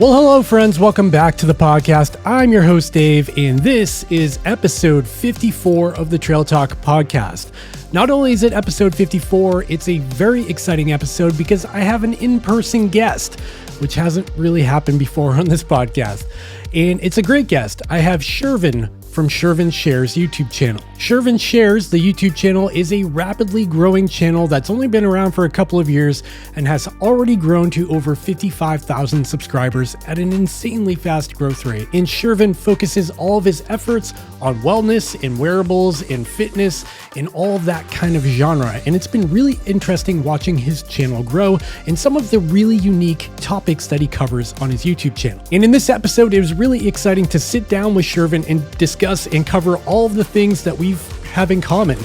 Well, hello, friends. Welcome back to the podcast. I'm your host, Dave, and this is episode 54 of the Trail Talk podcast. Not only is it episode 54, it's a very exciting episode because I have an in-person guest, which hasn't really happened before on this podcast. And it's a great guest. I have Shervin from Shervin Shares YouTube channel. Shervin Shares, the YouTube channel, is a rapidly growing channel that's only been around for a couple of years and has already grown to over 55,000 subscribers at an insanely fast growth rate. And Shervin focuses all of his efforts on wellness and wearables and fitness and all of that kind of genre. And it's been really interesting watching his channel grow and some of the really unique topics that he covers on his YouTube channel. And in this episode, it was really exciting to sit down with Shervin and discuss and cover all of the things that we have in common.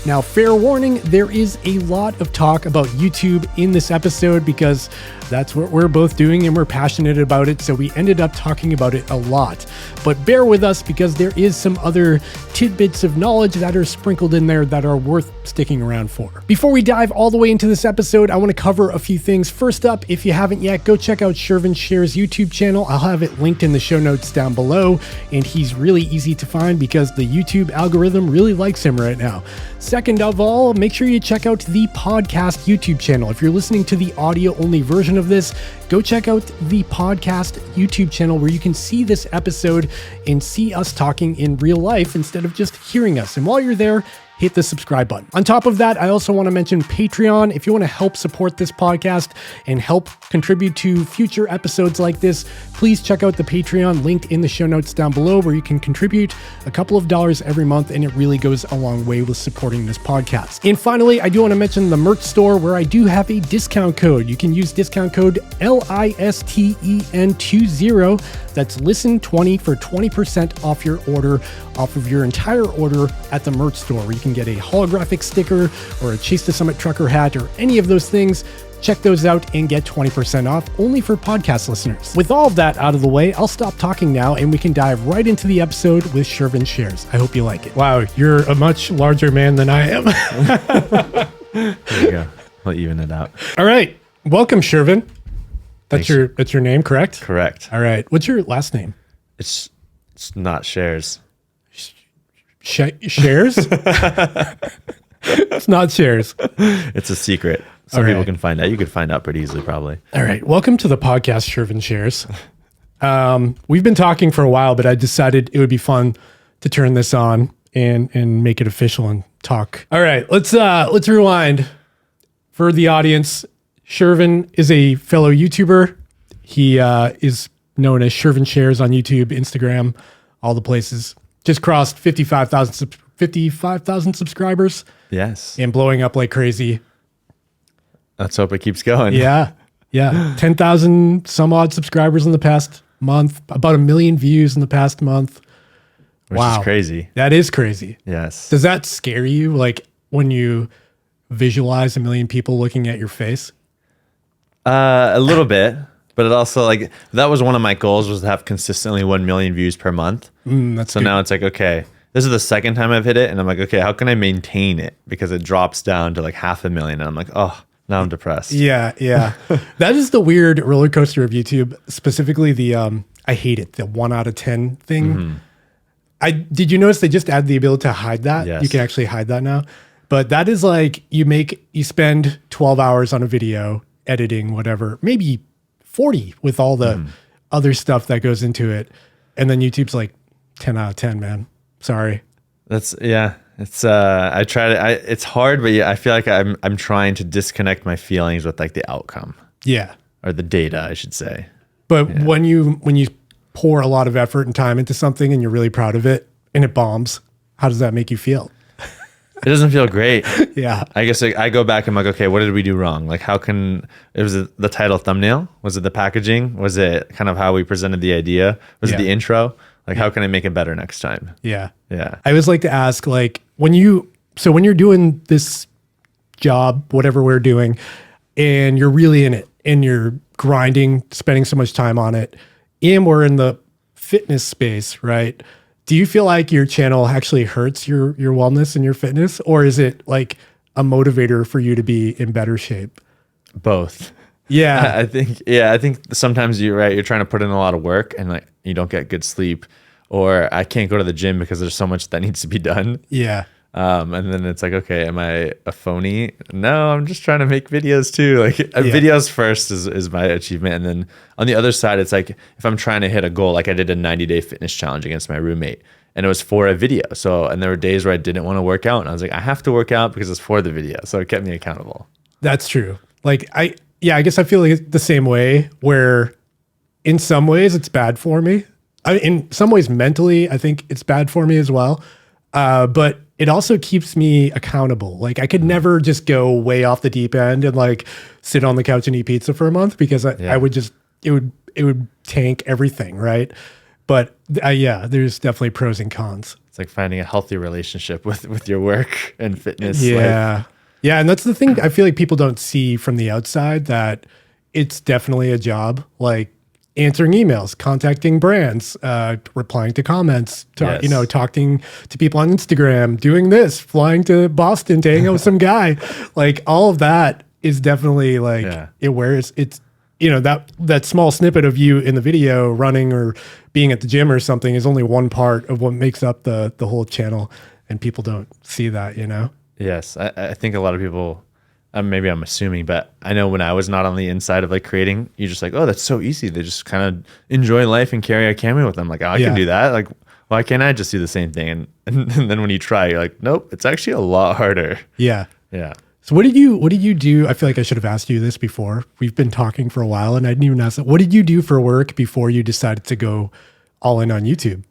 Now, fair warning, there is a lot of talk about YouTube in this episode because that's what we're both doing and we're passionate about it. So we ended up talking about it a lot. But bear with us because there is some other tidbits of knowledge that are sprinkled in there that are worth sticking around for. Before we dive all the way into this episode, I want to cover a few things. First up, if you haven't yet, go check out Shervin Shares YouTube channel. I'll have it linked in the show notes down below. And he's really easy to find because the YouTube algorithm really likes him right now. Second of all, make sure you check out the podcast YouTube channel. If you're listening to the audio only version of this, go check out the podcast YouTube channel where you can see this episode and see us talking in real life instead of just hearing us. And while you're there, hit the subscribe button. On top of that, I also want to mention Patreon. If you want to help support this podcast and help contribute to future episodes like this, please check out the Patreon linked in the show notes down below where you can contribute a couple of dollars every month and it really goes a long way with supporting this podcast. And finally, I do want to mention the merch store where I do have a discount code. You can use discount code LISTEN20. That's LISTEN20 for 20% off your order, off of your entire order at the merch store where you can get a holographic sticker or a Chase the Summit trucker hat or any of those things. Check those out and get 20% off only for podcast listeners. With all of that out of the way, I'll stop talking now and we can dive right into the episode with Shervin Shares. I hope you like it. Wow, you're a much larger man than I am. There you go. I'll even it out. All right. Welcome, Shervin. That's your name, correct? Correct. All right. What's your last name? It's not Shares. Shares? It's not Shares. It's a secret. Some people can find out. You could find out pretty easily, probably. All right. Welcome to the podcast, Shervin Shares. We've been talking for a while, but I decided it would be fun to turn this on and make it official and talk. All right. Let's rewind. For the audience, Shervin is a fellow YouTuber. He is known as Shervin Shares on YouTube, Instagram, all the places. Just crossed 55,000 subscribers. Yes. And blowing up like crazy. Let's hope it keeps going. Yeah. 10,000 some odd subscribers in the past month. About 1 million views in the past month. Which is crazy. That is crazy. Yes. Does that scare you? Like when you visualize 1 million people looking at your face? A little bit. But it also, like, that was one of my goals, was to have consistently 1 million views per month. That's so good. Now it's like, okay, this is the second time I've hit it. And I'm like, okay, how can I maintain it? Because it drops down to like 500,000. And I'm like, oh, now I'm depressed. Yeah. That is the weird roller coaster of YouTube, specifically the, I hate it, the 1 out of 10 thing. Did you notice they just add the ability to hide that? Yes. You can actually hide that now. But that is like, you spend 12 hours on a video, editing, whatever, maybe 40 with all the other stuff that goes into it. And then YouTube's like 10 out of 10, man. Sorry. It's I try to, it's hard, but yeah, I feel like I'm trying to disconnect my feelings with like the outcome. Yeah. Or the data, I should say. But when you pour a lot of effort and time into something and you're really proud of it and it bombs, how does that make you feel? It doesn't feel great. Yeah. I guess I go back and I'm like, okay, what did we do wrong? Like, was it the title thumbnail? Was it the packaging? Was it kind of how we presented the idea? Was it the intro? Like, how can I make it better next time? Yeah. Yeah. I always like to ask, like, when you're doing this job, whatever we're doing, and you're really in it and you're grinding, spending so much time on it, and we're in the fitness space, right? Do you feel like your channel actually hurts your wellness and your fitness? Or is it like a motivator for you to be in better shape? Both. Yeah. I think sometimes you're right. You're trying to put in a lot of work and like you don't get good sleep, or I can't go to the gym because there's so much that needs to be done. Yeah. And then it's like, okay, am I a phony? No, I'm just trying to make videos too. Like videos first is my achievement. And then on the other side, it's like, if I'm trying to hit a goal, like I did a 90-day fitness challenge against my roommate and it was for a video. So, and there were days where I didn't want to work out and I was like, I have to work out because it's for the video. So it kept me accountable. That's true. Like I guess I feel like it's the same way where in some ways it's bad for me. In some ways mentally, I think it's bad for me as well. But it also keeps me accountable. Like I could never just go way off the deep end and like sit on the couch and eat pizza for a month because I would just, it would tank everything. Right. But there's definitely pros and cons. It's like finding a healthy relationship with your work and fitness. Yeah. Yeah. And that's the thing I feel like people don't see from the outside, that it's definitely a job. Like answering emails, contacting brands, replying to comments, talking to people on Instagram, doing this, flying to Boston to hang out with some guy. Like all of that is definitely like it wears it's, that small snippet of you in the video running or being at the gym or something is only one part of what makes up the whole channel. And people don't see that, Yes. I think a lot of people, maybe I'm assuming, but I know when I was not on the inside of like creating, you're just like, oh, that's so easy. They just kind of enjoy life and carry a camera with them. Like, oh, I can do that. Like, why can't I just do the same thing? And then when you try, you're like, nope, it's actually a lot harder. Yeah. Yeah. So what did you do? I feel like I should have asked you this before. We've been talking for a while and I didn't even ask that. What did you do for work before you decided to go all in on YouTube?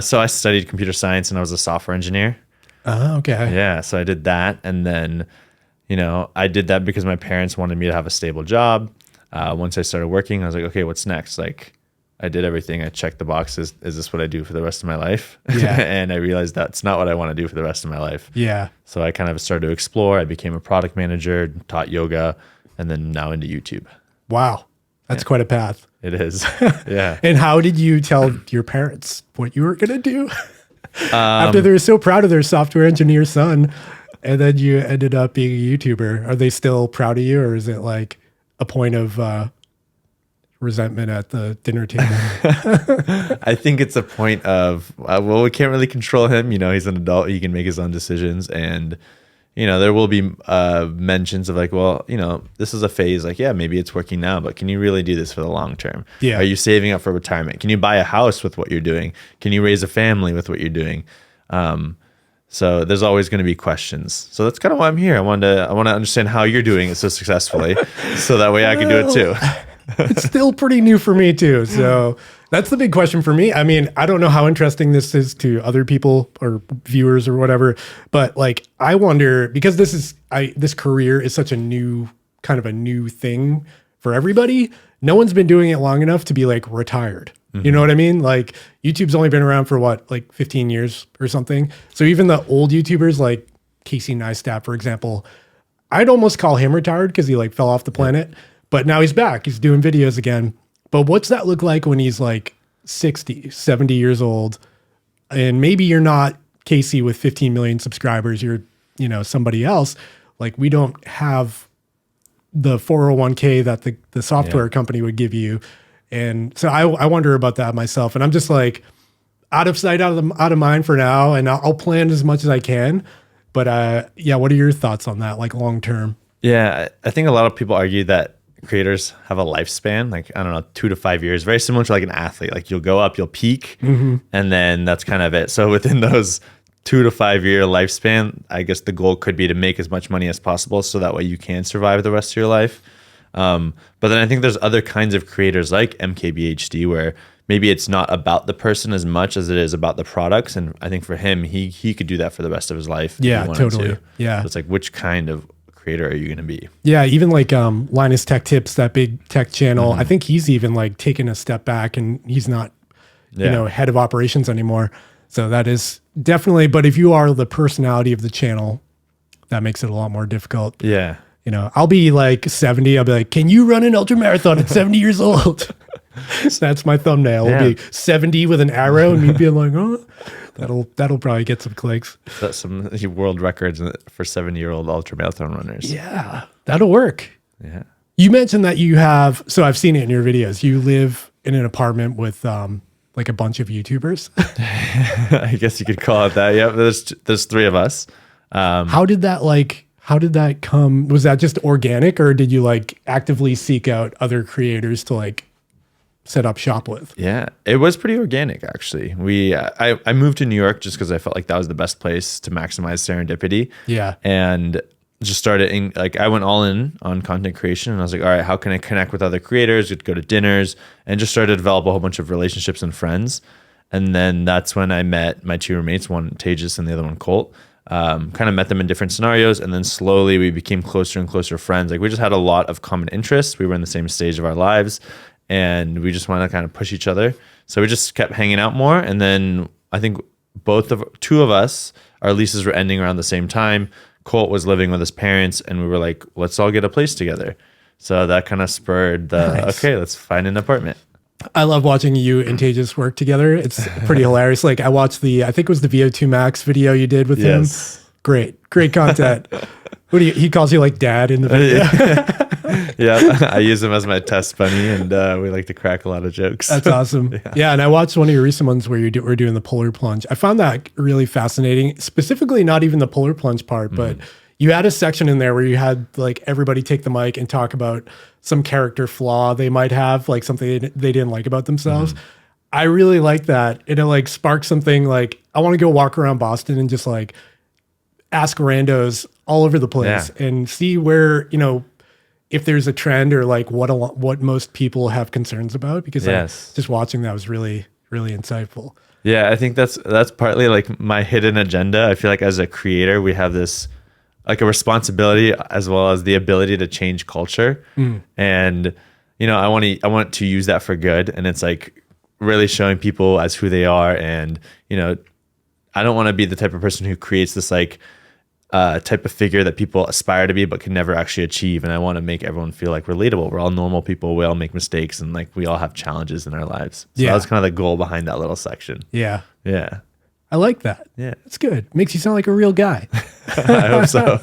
So I studied computer science and I was a software engineer. Oh, okay. Yeah. So I did that. And then, I did that because my parents wanted me to have a stable job. Once I started working, I was like, okay, what's next? Like I did everything. I checked the boxes. Is this what I do for the rest of my life? Yeah. And I realized that's not what I want to do for the rest of my life. Yeah. So I kind of started to explore. I became a product manager, taught yoga, and then now into YouTube. Wow. That's quite a path. It is. Yeah. And how did you tell your parents what you were going to do? After they were so proud of their software engineer son, and then you ended up being a YouTuber. Are they still proud of you, or is it like a point of resentment at the dinner table? I think it's a point of, we can't really control him. He's an adult. He can make his own decisions. And, there will be mentions of like, well, this is a phase. Like, yeah, maybe it's working now, but can you really do this for the long term? Yeah. Are you saving up for retirement? Can you buy a house with what you're doing? Can you raise a family with what you're doing? So there's always going to be questions. So that's kind of why I'm here. I want to understand how you're doing it so successfully, so that way I can do it too. It's still pretty new for me too. So that's the big question for me. I mean, I don't know how interesting this is to other people or viewers or whatever, but like, I wonder, because this career is such a new thing for everybody. No one's been doing it long enough to be like retired. You know what I mean? Like YouTube's only been around for what, like 15 years or something. So even the old YouTubers like Casey Neistat, for example, I'd almost call him retired because he like fell off the planet, but now he's back. He's doing videos again. But what's that look like when he's like 60, 70 years old? And maybe you're not Casey with 15 million subscribers. You're, somebody else. Like we don't have the 401k that the software company would give you. And so I wonder about that myself. And I'm just like out of sight, out of mind for now. And I'll plan as much as I can. But what are your thoughts on that? Like long term? Yeah, I think a lot of people argue that creators have a lifespan, like, I don't know, 2 to 5 years, very similar to like an athlete. Like you'll go up, you'll peak, and then that's kind of it. So within those 2 to 5 year lifespan, I guess the goal could be to make as much money as possible so that way you can survive the rest of your life. But then I think there's other kinds of creators like MKBHD where maybe it's not about the person as much as it is about the products. And I think for him, he could do that for the rest of his life. Yeah, totally. Yeah. So it's like, which kind of creator are you going to be? Yeah. Even like Linus Tech Tips, that big tech channel, I think he's even like taken a step back and he's not, head of operations anymore. So that is definitely, but if you are the personality of the channel, that makes it a lot more difficult. Yeah. I'll be like 70. I'll be like, can you run an ultra marathon at 70 years old? So that's my thumbnail. It'll be 70 with an arrow and me being like, oh, that'll probably get some clicks. That's some world records for 70-year-old ultra marathon runners. Yeah, that'll work. Yeah. You mentioned that you have, so I've seen it in your videos. You live in an apartment with like a bunch of YouTubers. I guess you could call it that. Yeah, there's three of us. How did that come? Was that just organic, or did you like actively seek out other creators to like set up shop with? Yeah, it was pretty organic actually. I moved to New York just because I felt like that was the best place to maximize serendipity. Yeah. And just started I went all in on content creation, and I was like, all right, how can I connect with other creators? We'd go to dinners and just started to develop a whole bunch of relationships and friends. And then that's when I met my two roommates, one Tejas and the other one Colt. Kind of met them in different scenarios, and then slowly we became closer and closer friends. Like we just had a lot of common interests. We were in the same stage of our lives, and we just wanted to kind of push each other. So we just kept hanging out more. And then I think two of us, our leases were ending around the same time. Colt was living with his parents, and we were like, let's all get a place together. So that kind of spurred the, okay, let's find an apartment. I love watching you and Tejas work together. It's pretty hilarious. Like I watched I think it was the VO2 Max video you did with him. Great content. He calls you like dad in the video. Yeah, I use him as my test bunny, and we like to crack a lot of jokes. That's awesome. Yeah, and I watched one of your recent ones where were doing the polar plunge. I found that really fascinating, specifically not even the polar plunge part, but you had a section in there where you had like everybody take the mic and talk about some character flaw they might have, like something they didn't like about themselves. I really like that. It like sparked something like, I want to go walk around Boston and just like ask randos all over the place and see where, if there's a trend or like what most people have concerns about, because just watching that was really, really insightful. Yeah, I think that's partly like my hidden agenda. I feel like as a creator, we have this like a responsibility as well as the ability to change culture. And, I want to use that for good. And it's like really showing people as who they are. And, I don't want to be the type of person who creates this like type of figure that people aspire to be but can never actually achieve. And I want to make everyone feel like relatable. We're all normal people. We all make mistakes, and like we all have challenges in our lives. So that was kind of the goal behind that little section. Yeah. Yeah. I like that. Yeah. It's good. Makes you sound like a real guy. I hope so.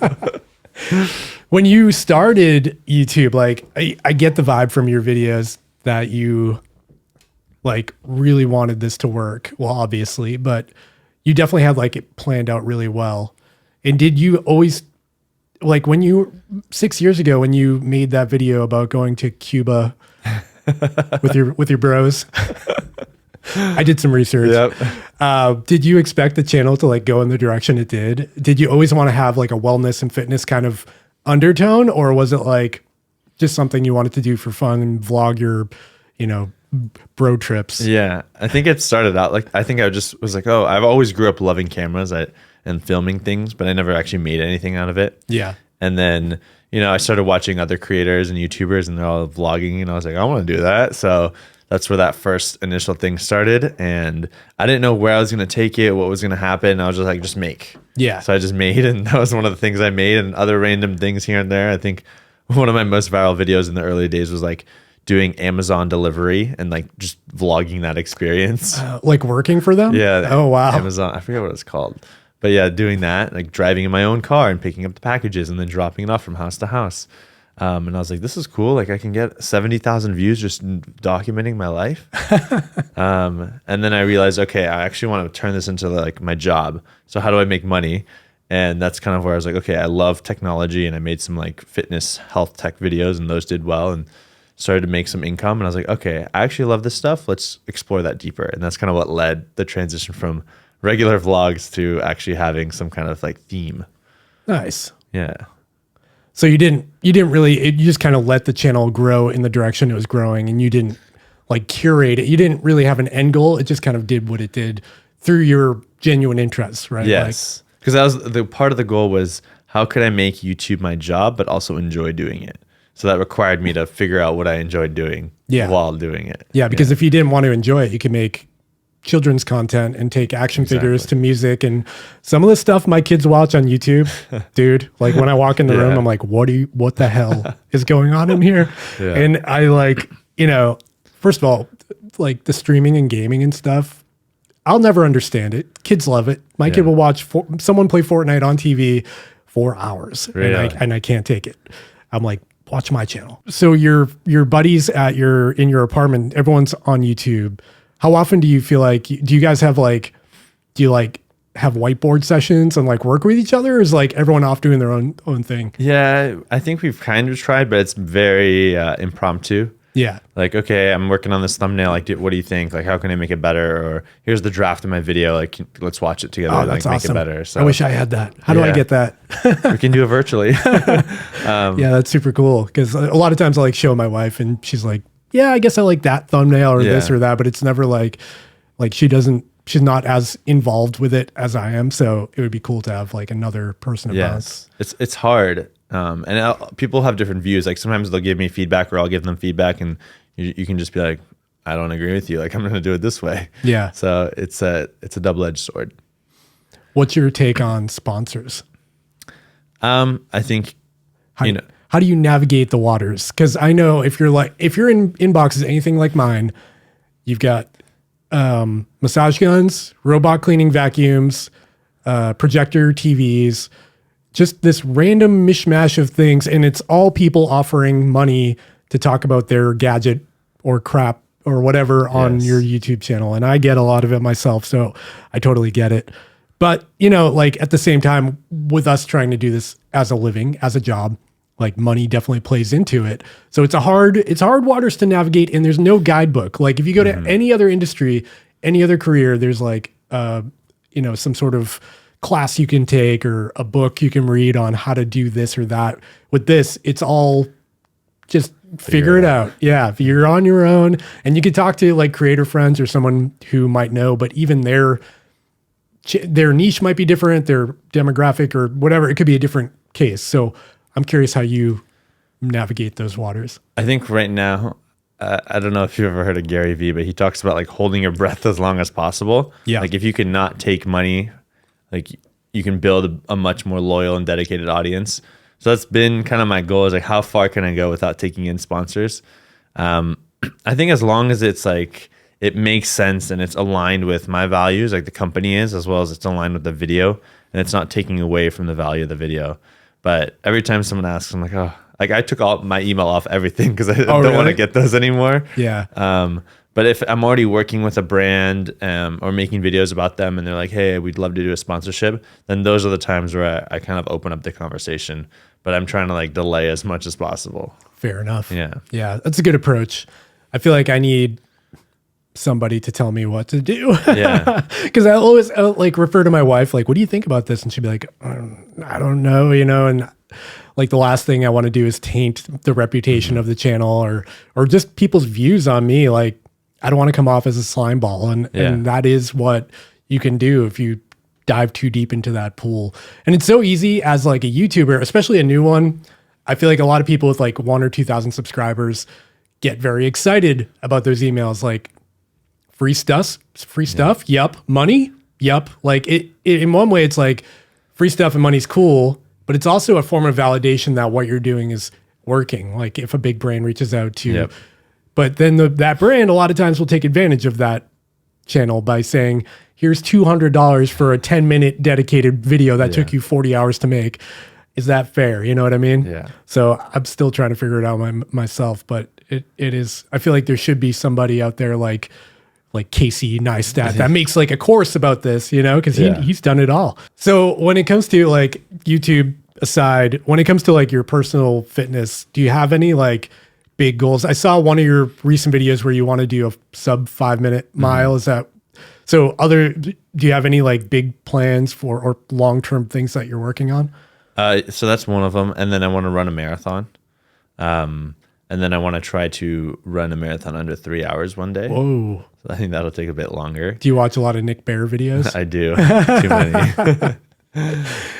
When you started YouTube, like I get the vibe from your videos that you like really wanted this to work. Well, obviously, but you definitely had like it planned out really well. And did you always, like 6 years ago when you made that video about going to Cuba with your bros? I did some research. Yep. Did you expect the channel to like go in the direction it did? Did you always want to have like a wellness and fitness kind of undertone, or was it like just something you wanted to do for fun and vlog your, bro trips? Yeah, I think it started out like, I think I just was like, oh, I've always grew up loving cameras and filming things, but I never actually made anything out of it. Yeah. And then, I started watching other creators and YouTubers, and they're all vlogging, and I was like, I want to do that. So that's where that first initial thing started. And I didn't know where I was going to take it, what was going to happen. I was just like, just make. Yeah. So I just made, and that was one of the things I made, and other random things here and there. I think one of my most viral videos in the early days was like doing Amazon delivery and like just vlogging that experience. Like working for them? Yeah. Oh, wow. Amazon. I forget what it's called. But yeah, doing that, like driving in my own car and picking up the packages and then dropping it off from house to house. And I was like, this is cool. Like I can get 70,000 views just documenting my life. And then I realized, okay, I actually want to turn this into like my job. So how do I make money? And that's kind of where I was like, okay, I love technology, and I made some like fitness health tech videos, and those did well and started to make some income. And I was like, okay, I actually love this stuff. Let's explore that deeper. And that's kind of what led the transition from regular vlogs to actually having some kind of like theme. Nice. Yeah. So you didn't really, you just kind of let the channel grow in the direction it was growing, and you didn't like curate it. You didn't really have an end goal. It just kind of did what it did through your genuine interests, right? Yes. Because that was the part of the goal was, how could I make YouTube my job, but also enjoy doing it? So that required me to figure out what I enjoyed doing while doing it. Yeah, because if you didn't want to enjoy it, you could make children's content and take action figures to music, and some of the stuff my kids watch on YouTube, dude, like when I walk in the room, I'm like, what the hell is going on in here? Yeah. And I like, first of all, like the streaming and gaming and stuff, I'll never understand it. Kids love it. My kid will watch someone play Fortnite on TV for hours, and I can't take it. I'm like, watch my channel. So your buddies in your apartment, everyone's on YouTube. How often do you feel like, do you guys have like, do you like have whiteboard sessions and like work with each other? Or is like everyone off doing their own thing? Yeah, I think we've kind of tried, but it's very impromptu. Yeah. Like, okay, I'm working on this thumbnail. Like, what do you think? Like, how can I make it better? Or here's the draft of my video. Like, let's watch it together. Oh, like, that's make awesome. it better. So I wish I had that. How do I get that? We can do it virtually. Yeah, that's super cool. Because a lot of times I like show my wife and she's like, yeah, I guess I like that thumbnail or this or that. But it's never like she's not as involved with it as I am. So it would be cool to have like another person to bounce. It's hard. People have different views. Like sometimes they'll give me feedback or I'll give them feedback and you can just be like, I don't agree with you. Like I'm going to do it this way. Yeah. So it's a double-edged sword. What's your take on sponsors? I think, how do you navigate the waters? Cause I know if you're in inboxes, anything like mine, you've got, massage guns, robot cleaning vacuums, projector TVs, just this random mishmash of things. And it's all people offering money to talk about their gadget or crap or whatever on your YouTube channel. And I get a lot of it myself. So I totally get it. But, like at the same time with us trying to do this as a living, as a job, like money definitely plays into it. So it's hard waters to navigate and there's no guidebook. Like if you go to any other industry, any other career, there's like, some sort of class you can take or a book you can read on how to do this or that. With this, it's all just figure it out. Yeah. If you're on your own and you can talk to like creator friends or someone who might know, but even their niche might be different, their demographic or whatever, it could be a different case. So I'm curious how you navigate those waters. I think right now, I don't know if you've ever heard of Gary Vee, but he talks about like holding your breath as long as possible. Yeah. Like if you can not take money, like you can build a much more loyal and dedicated audience. So that's been kind of my goal is like, how far can I go without taking in sponsors? I think as long as it's like, it makes sense and it's aligned with my values, like the company is, as well as it's aligned with the video and it's not taking away from the value of the video. But every time someone asks, I'm like, oh, like I took all my email off everything because I don't want to get those anymore. Yeah. But if I'm already working with a brand or making videos about them and they're like, hey, we'd love to do a sponsorship, then those are the times where I kind of open up the conversation. But I'm trying to like delay as much as possible. Fair enough. Yeah. Yeah. That's a good approach. I feel like I need somebody to tell me what to do. Yeah. Because I always like refer to my wife, like, what do you think about this? And she'd be like, I don't know, and like the last thing I want to do is taint the reputation of the channel or just people's views on me. Like, I don't want to come off as a slime ball. And that is what you can do if you dive too deep into that pool. And it's so easy as like a YouTuber, especially a new one. I feel like a lot of people with like 1,000 or 2,000 subscribers get very excited about those emails. Like, free stuff. Yep. Money. Yep. Like it in one way, it's like free stuff and money's cool, but it's also a form of validation that what you're doing is working. Like if a big brand reaches out to, but then that brand a lot of times will take advantage of that channel by saying, here's $200 for a 10-minute dedicated video that took you 40 hours to make. Is that fair? You know what I mean? Yeah. So I'm still trying to figure it out myself, but it is, I feel like there should be somebody out there like Casey Neistat that makes like a course about this, because he's done it all. So when it comes to like YouTube aside, when it comes to like your personal fitness, do you have any like big goals? I saw one of your recent videos where you want to do a sub 5-minute mile. Is that so? Do you have any like big plans for or long-term things that you're working on? So that's one of them. And then I want to run a marathon. And then I want to try to run a marathon under 3 hours one day. Whoa. So I think that'll take a bit longer. Do you watch a lot of Nick Bear videos? I do. Too many.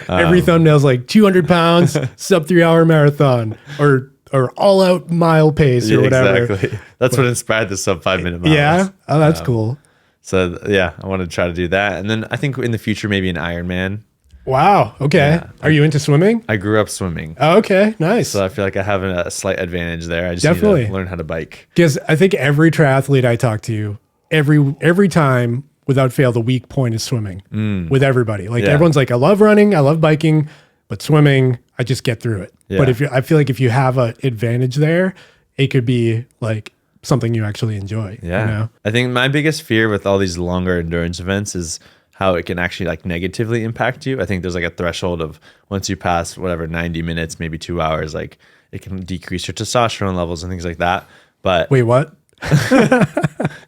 Every thumbnail's like 200 pounds, sub 3 hour marathon or all out mile pace or whatever. Exactly. That's what inspired the sub 5-minute miles. Yeah. Oh, that's cool. So yeah, I want to try to do that. And then I think in the future, maybe an Ironman. Wow. Okay. Yeah. Are you into swimming? I grew up swimming. Oh, okay. Nice. So I feel like I have a slight advantage there. I just Definitely need to learn how to bike. Because I think every triathlete I talk to, every time without fail, the weak point is swimming with everybody. Like everyone's like, I love running, I love biking, But swimming, I just get through it. Yeah. But I feel like if you have an advantage there, it could be like something you actually enjoy. Yeah. You know? I think my biggest fear with all these longer endurance events is how it can actually like negatively impact you. I think there's like a threshold of once you pass whatever 90 minutes, maybe 2 hours, like it can decrease your testosterone levels and things like that. But Wait, what?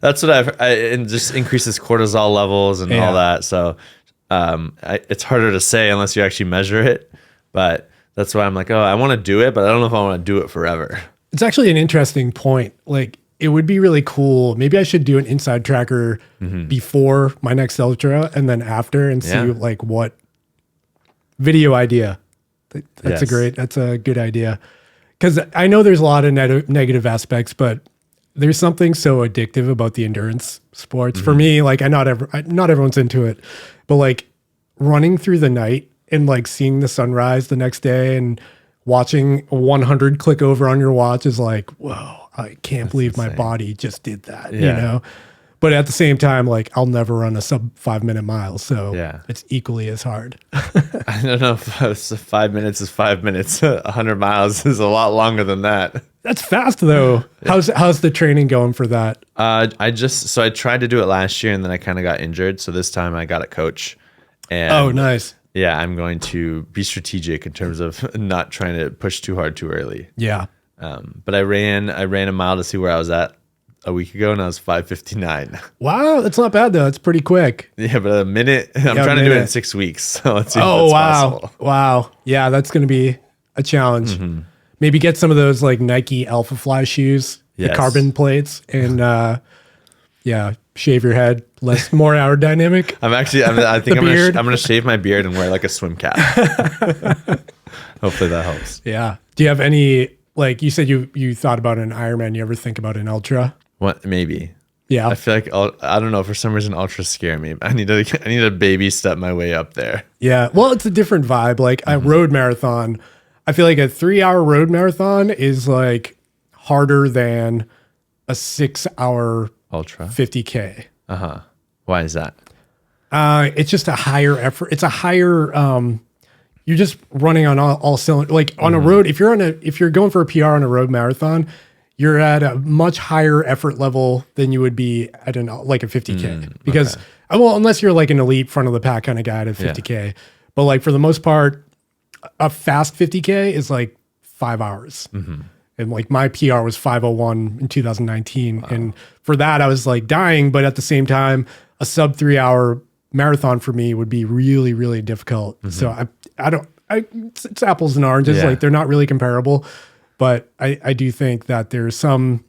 that's what it just increases cortisol levels and all that. So it's harder to say unless you actually measure it. But that's why I'm like, oh, I want to do it, but I don't know if I want to do it forever. It's actually an interesting point. Like, it would be really cool. Maybe I should do an inside tracker before my next ultra and then after and see like what video idea. That's a good idea. Because I know there's a lot of negative aspects, but there's something so addictive about the endurance sports. For me, like not everyone's into it, but like running through the night and like seeing the sunrise the next day and watching 100 click over on your watch is like, whoa, I can't believe my body just did that, you know? But at the same time, like I'll never run a sub 5 minute mile. So it's equally as hard. I don't know if 5 minutes is 5 minutes. 100 miles is a lot longer than that. That's fast though. How's the training going for that? I tried to do it last year and then I kind of got injured. So this time I got a coach. And oh, nice. Yeah, I'm going to be strategic in terms of not trying to push too hard too early. Yeah. But I ran a mile to see where I was at a week ago and I was 5:59. Wow, that's not bad though. It's pretty quick. Yeah, but a minute. I'm trying to do it in 6 weeks. So let's see if that's possible. Wow. Yeah, that's going to be a challenge. Maybe get some of those like Nike Alpha Fly shoes, the carbon plates, and shave your head, more aerodynamic. I think I'm going to shave my beard and wear like a swim cap. Hopefully that helps. Yeah. Do you have any, like you said you thought about an Ironman, you ever think about an ultra? What? Maybe. Yeah. I feel like, I don't know, for some reason ultras scare me. I need to baby step my way up there. Yeah. Well, it's a different vibe. Like a road marathon, I feel like a 3-hour road marathon is like harder than a 6-hour ultra 50K. Why is that? It's just a higher effort. It's a higher, you're just running on all cylinders. Like on a road, if you're going for a PR on a road marathon, you're at a much higher effort level than you would be at like a 50K. Because, well, unless you're like an elite front of the pack kind of guy at a 50K. But like for the most part, a fast 50K is like 5 hours. And like my PR was 5:01 in 2019. Wow. And for that, I was like dying. But at the same time, a sub 3-hour marathon for me would be really, really difficult. So it's apples and oranges. Like they're not really comparable. But I do think that there's some,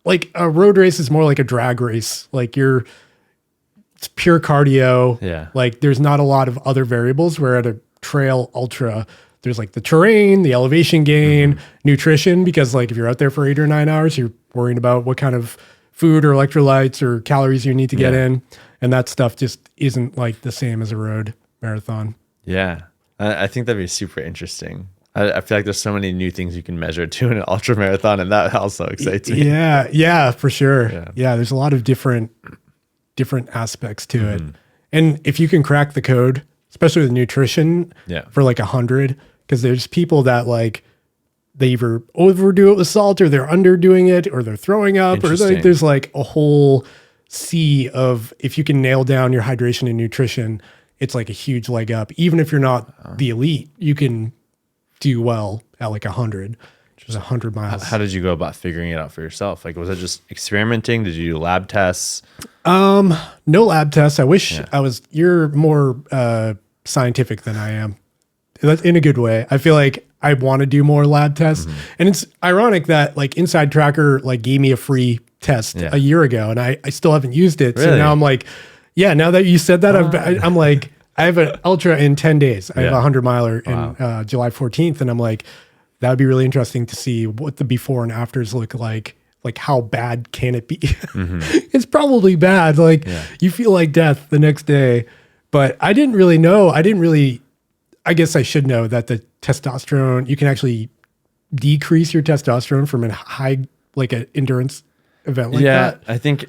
like a road race is more like a drag race. Like it's pure cardio. Yeah. Like there's not a lot of other variables, where at a trail ultra, there's like the terrain, the elevation gain, nutrition, because like if you're out there for 8 or 9 hours, you're worrying about what kind of food or electrolytes or calories you need to get in. And that stuff just isn't like the same as a road marathon. Yeah. I think that'd be super interesting. I feel like there's so many new things you can measure too in an ultra marathon, and that also excites me. Yeah, for sure. Yeah, there's a lot of different aspects to it. And if you can crack the code, especially with nutrition, for like 100, because there's people that like they either overdo it with salt or they're underdoing it or they're throwing up, or there's like a whole sea of, if you can nail down your hydration and nutrition, it's like a huge leg up. Even if you're not the elite, you can do well at like 100, which is 100 miles. How did you go about figuring it out for yourself? Like, was it just experimenting? Did you do lab tests? No lab tests. I wish you're more scientific than I am. That's in a good way. I feel like I want to do more lab tests. And it's ironic that like Inside Tracker like gave me a free test a year ago and I still haven't used it. Really? So now I'm like, now that you said that, I'm like, I have an ultra in 10 days. I have a 100 miler in July 14th. And I'm like, that would be really interesting to see what the before and afters look like. Like, how bad can it be? It's probably bad. Like, you feel like death the next day. But I didn't really know. I guess I should know that the testosterone, you can actually decrease your testosterone from a high, like an endurance event like that. I think,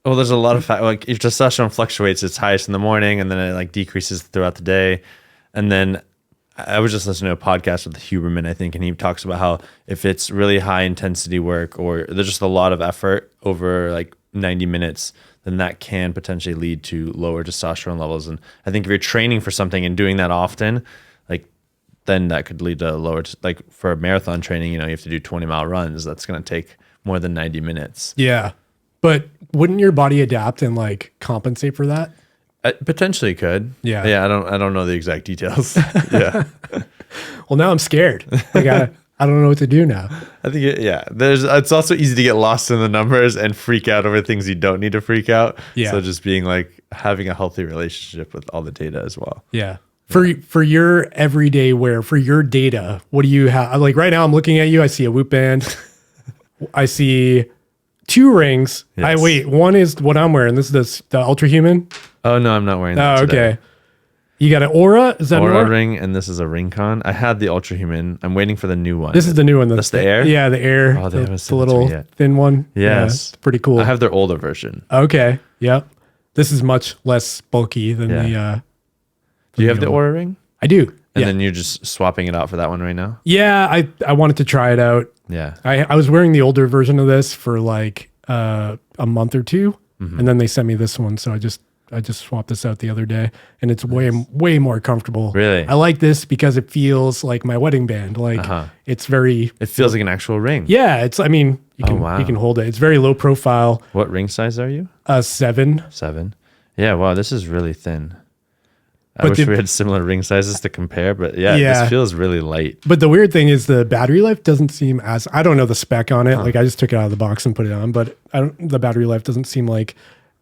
well, there's a lot of like your testosterone fluctuates. It's highest in the morning and then it like decreases throughout the day. And then I was just listening to a podcast with Huberman, I think, and he talks about how if it's really high intensity work or there's just a lot of effort over like 90 minutes, then that can potentially lead to lower testosterone levels. And I think if you're training for something and doing that often, like then that could lead to lower, like for marathon training, you have to do 20-mile runs. That's going to take more than 90 minutes. Yeah. But wouldn't your body adapt and like compensate for that? Potentially could. Yeah. I don't know the exact details. Yeah. Well, now I'm scared. Like I don't know what to do now. I think it's also easy to get lost in the numbers and freak out over things you don't need to freak out. Yeah. So just being like having a healthy relationship with all the data as well. Yeah. For your everyday wear, for your data, what do you have? Like right now I'm looking at you, I see a Whoop band. I see 2 rings. Yes. One is what I'm wearing. This is the Ultra Human. Oh no, I'm not wearing that today. Okay. You got an Aura? Is that Aura Aura ring, and this is a Rincon. I had the Ultra Human. I'm waiting for the new one. This is the new one. That's the Air? Yeah, the Air. Oh, they haven't the sent it to little me yet. thin one. Yes. Yeah, it's pretty cool. I have their older version. Okay. Yep. This is much less bulky than the Do you have the Aura ring? I do. And then you're just swapping it out for that one right now? Yeah, I wanted to try it out. Yeah. I was wearing the older version of this for like a month or 2, and then they sent me this one, so I just swapped this out the other day, and it's way more comfortable. Really? I like this because it feels like my wedding band. Like it's very. It feels like an actual ring. Yeah, it's. I mean, you can hold it. It's very low profile. What ring size are you? 7. 7. Yeah. Wow. This is really thin. I wish we had similar ring sizes to compare, but this feels really light. But the weird thing is the battery life doesn't seem as, I don't know the spec on it. Like I just took it out of the box and put it on, but the battery life doesn't seem like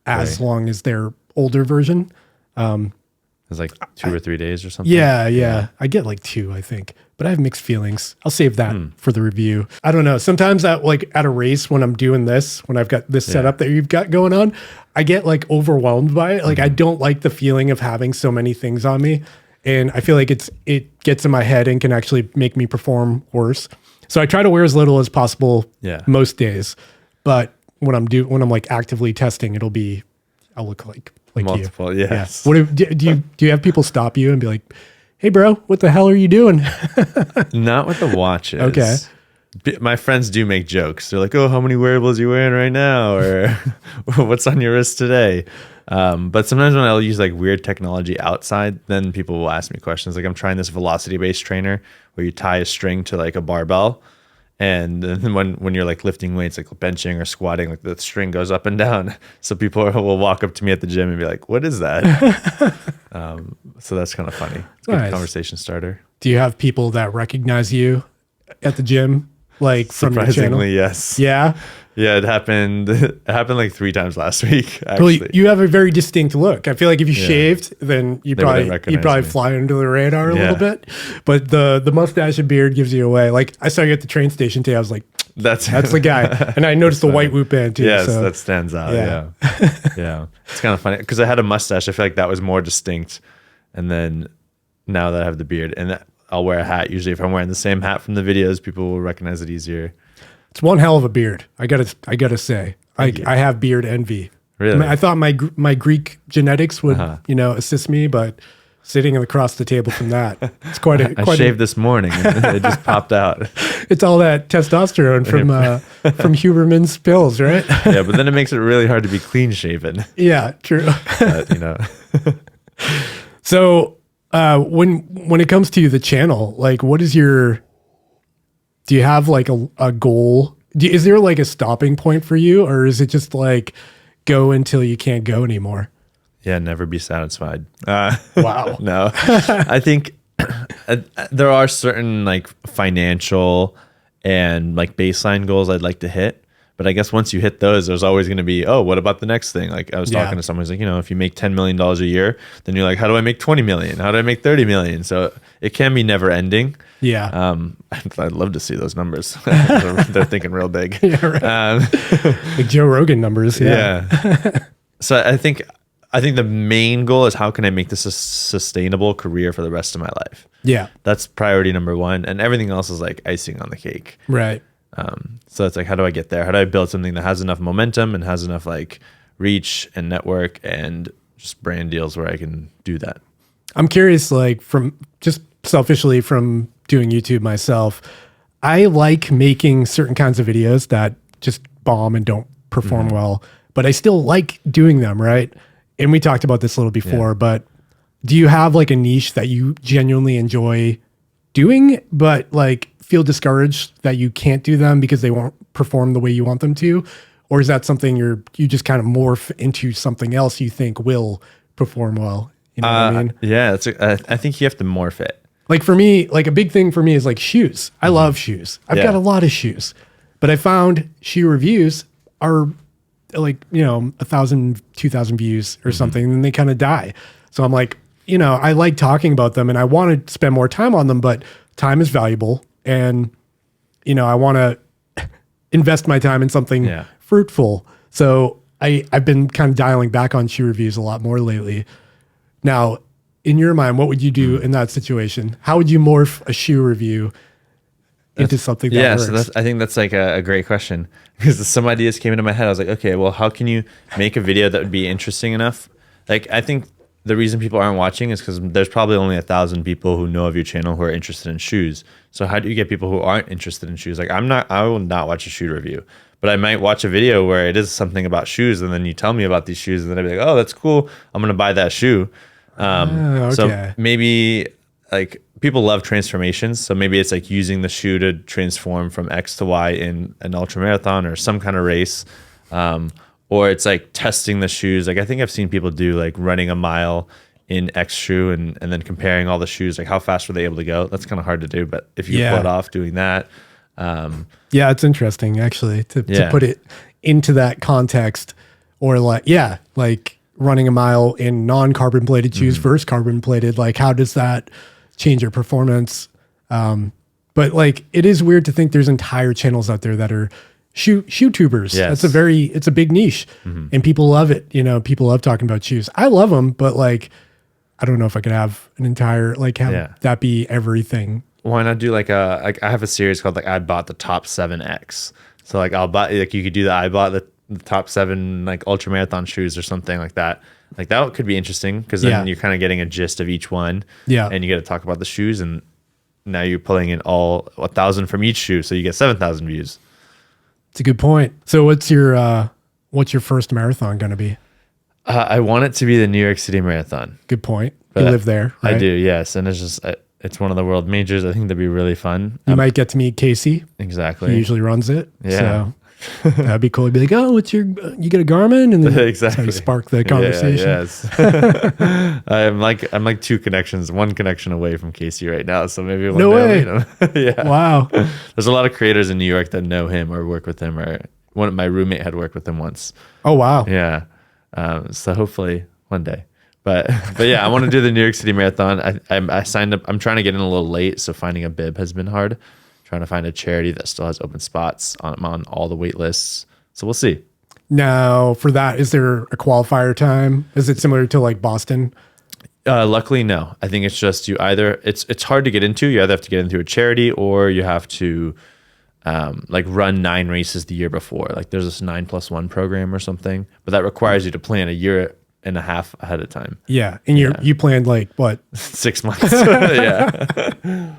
as long as their older version. It's like 2 or 3 days or something. Yeah. I get like 2, I think, but I have mixed feelings. I'll save that for the review. I don't know. Sometimes at a race when I'm doing this, when I've got this setup that you've got going on, I get like overwhelmed by it. Like I don't like the feeling of having so many things on me. And I feel like it gets in my head and can actually make me perform worse. So I try to wear as little as possible most days. But when I'm like actively testing, I'll look like multiple, you. yes. Yeah. Do you have people stop you and be like, "Hey, bro, what the hell are you doing?" Not with the watches. Okay. My friends do make jokes. They're like, "Oh, how many wearables are you wearing right now?" Or "What's on your wrist today?" But sometimes when I'll use like weird technology outside, then people will ask me questions. Like I'm trying this velocity-based trainer where you tie a string to like a barbell. And then when you're like lifting weights, like benching or squatting, like the string goes up and down. So people will walk up to me at the gym and be like, "What is that?" So that's kind of funny. It's a good conversation starter. Do you have people that recognize you at the gym, like from your channel? Surprisingly, yes. Yeah. Yeah, it happened. It happened like 3 times last week. Actually, well, you have a very distinct look. I feel like if you shaved, then you'd probably fly under the radar a little bit. But the mustache and beard gives you away. Like I saw you at the train station today. I was like, that's the guy. And I noticed the white Whoop band too. Yes, that stands out. Yeah. Yeah. It's kind of funny because I had a mustache. I feel like that was more distinct. And then now that I have the beard and I'll wear a hat. Usually if I'm wearing the same hat from the videos, people will recognize it easier. It's one hell of a beard. I gotta say, I have beard envy. Really? I mean, I thought my Greek genetics would assist me, but sitting across the table from that, it's quite a. I shaved this morning and it just popped out. It's all that testosterone from Huberman's pills, right? Yeah, but then it makes it really hard to be clean shaven. Yeah, true. But, So when it comes to the channel, like, what is your? Do you have like a goal? Is there like a stopping point for you, or is it just like go until you can't go anymore? Yeah, never be satisfied. Wow. No, I think there are certain like financial and like baseline goals I'd like to hit. But I guess once you hit those, there's always going to be, oh, what about the next thing? Like I was talking to someone who's like, if you make $10 million a year, then you're like, how do I make 20 million? How do I make 30 million? So it can be never ending. Yeah. I'd love to see those numbers. They're thinking real big. Yeah, right. Like Joe Rogan numbers. Yeah. So I think the main goal is how can I make this a sustainable career for the rest of my life? Yeah. That's priority number 1. And everything else is like icing on the cake. Right. So it's like, how do I get there? How do I build something that has enough momentum and has enough like reach and network and just brand deals where I can do that? I'm curious, like from just selfishly from doing YouTube myself, I like making certain kinds of videos that just bomb and don't perform well, but I still like doing them, right? And we talked about this a little before, but do you have like a niche that you genuinely enjoy doing, but like feel discouraged that you can't do them because they won't perform the way you want them to? Or is that something you just kind of morph into something else you think will perform well? You know what I mean? Yeah, I think you have to morph it. Like for me, like a big thing for me is like shoes. I love shoes. I've got a lot of shoes, but I found shoe reviews are like, 1,000, 2,000 views or something, and they kind of die. So I'm like, I like talking about them and I want to spend more time on them, but time is valuable. And, I want to invest my time in something fruitful. So I've been kind of dialing back on shoe reviews a lot more lately. Now, in your mind, what would you do in that situation? How would you morph a shoe review into something that works? So I think that's like a great question, because some ideas came into my head. I was like, okay, well, how can you make a video that would be interesting enough? Like, I think the reason people aren't watching is because there's probably only 1,000 people who know of your channel who are interested in shoes. So how do you get people who aren't interested in shoes? Like, I will not watch a shoe review, but I might watch a video where it is something about shoes, and then you tell me about these shoes, and then I'd be like, oh, that's cool, I'm going to buy that shoe. So maybe like people love transformations. So maybe it's like using the shoe to transform from X to Y in an ultra marathon or some kind of race. Or it's like testing the shoes. Like I think I've seen people do like running a mile in X shoe and then comparing all the shoes, like how fast were they able to go? That's kind of hard to do, but if you pull it off doing that. It's interesting actually to put it into that context, or like running a mile in non-carbon plated shoes versus carbon plated. Like how does that change your performance? But like, it is weird to think there's entire channels out there that are shoe tubers. Yes. It's a big niche and people love it. People love talking about shoes. I love them, but like, I don't know if I could have an entire, like have that be everything. Why not do like I have a series called like I bought the top 7X. So like I'll buy, like you could do I bought the top 7 like ultra marathon shoes or something like that. Like that could be interesting, because then you're kind of getting a gist of each one. Yeah. And you get to talk about the shoes, and now you're pulling in all 1,000 from each shoe, so you get 7,000 views. It's a good point. So what's your first marathon going to be? I want it to be the New York City Marathon. Good point. You live there, right? I do, yes. And it's just, it's one of the world majors. I think that'd be really fun. You might get to meet Casey. Exactly. He usually runs it. Yeah. So that'd be cool. He'd be like, oh, you get a Garmin? And then exactly. Spark the conversation. Yes. I'm like 2 connections, 1 connection away from Casey right now. So maybe one day. No way. Wow. There's a lot of creators in New York that know him or work with him, or my roommate had worked with him once. Oh, wow. Yeah. So hopefully one day. But yeah, I want to do the New York City Marathon. I signed up. I'm trying to get in a little late, so finding a bib has been hard. Trying to find a charity that still has open spots. I'm on all the wait lists, so we'll see. Now, for that, is there a qualifier time? Is it similar to like Boston? Luckily, no. I think it's just it's hard to get into. You either have to get into a charity, or you have to like run 9 races the year before. Like there's this 9+1 program or something, but that requires you to plan a year and a half ahead of time. Yeah, and you planned like what? 6 months. Yeah.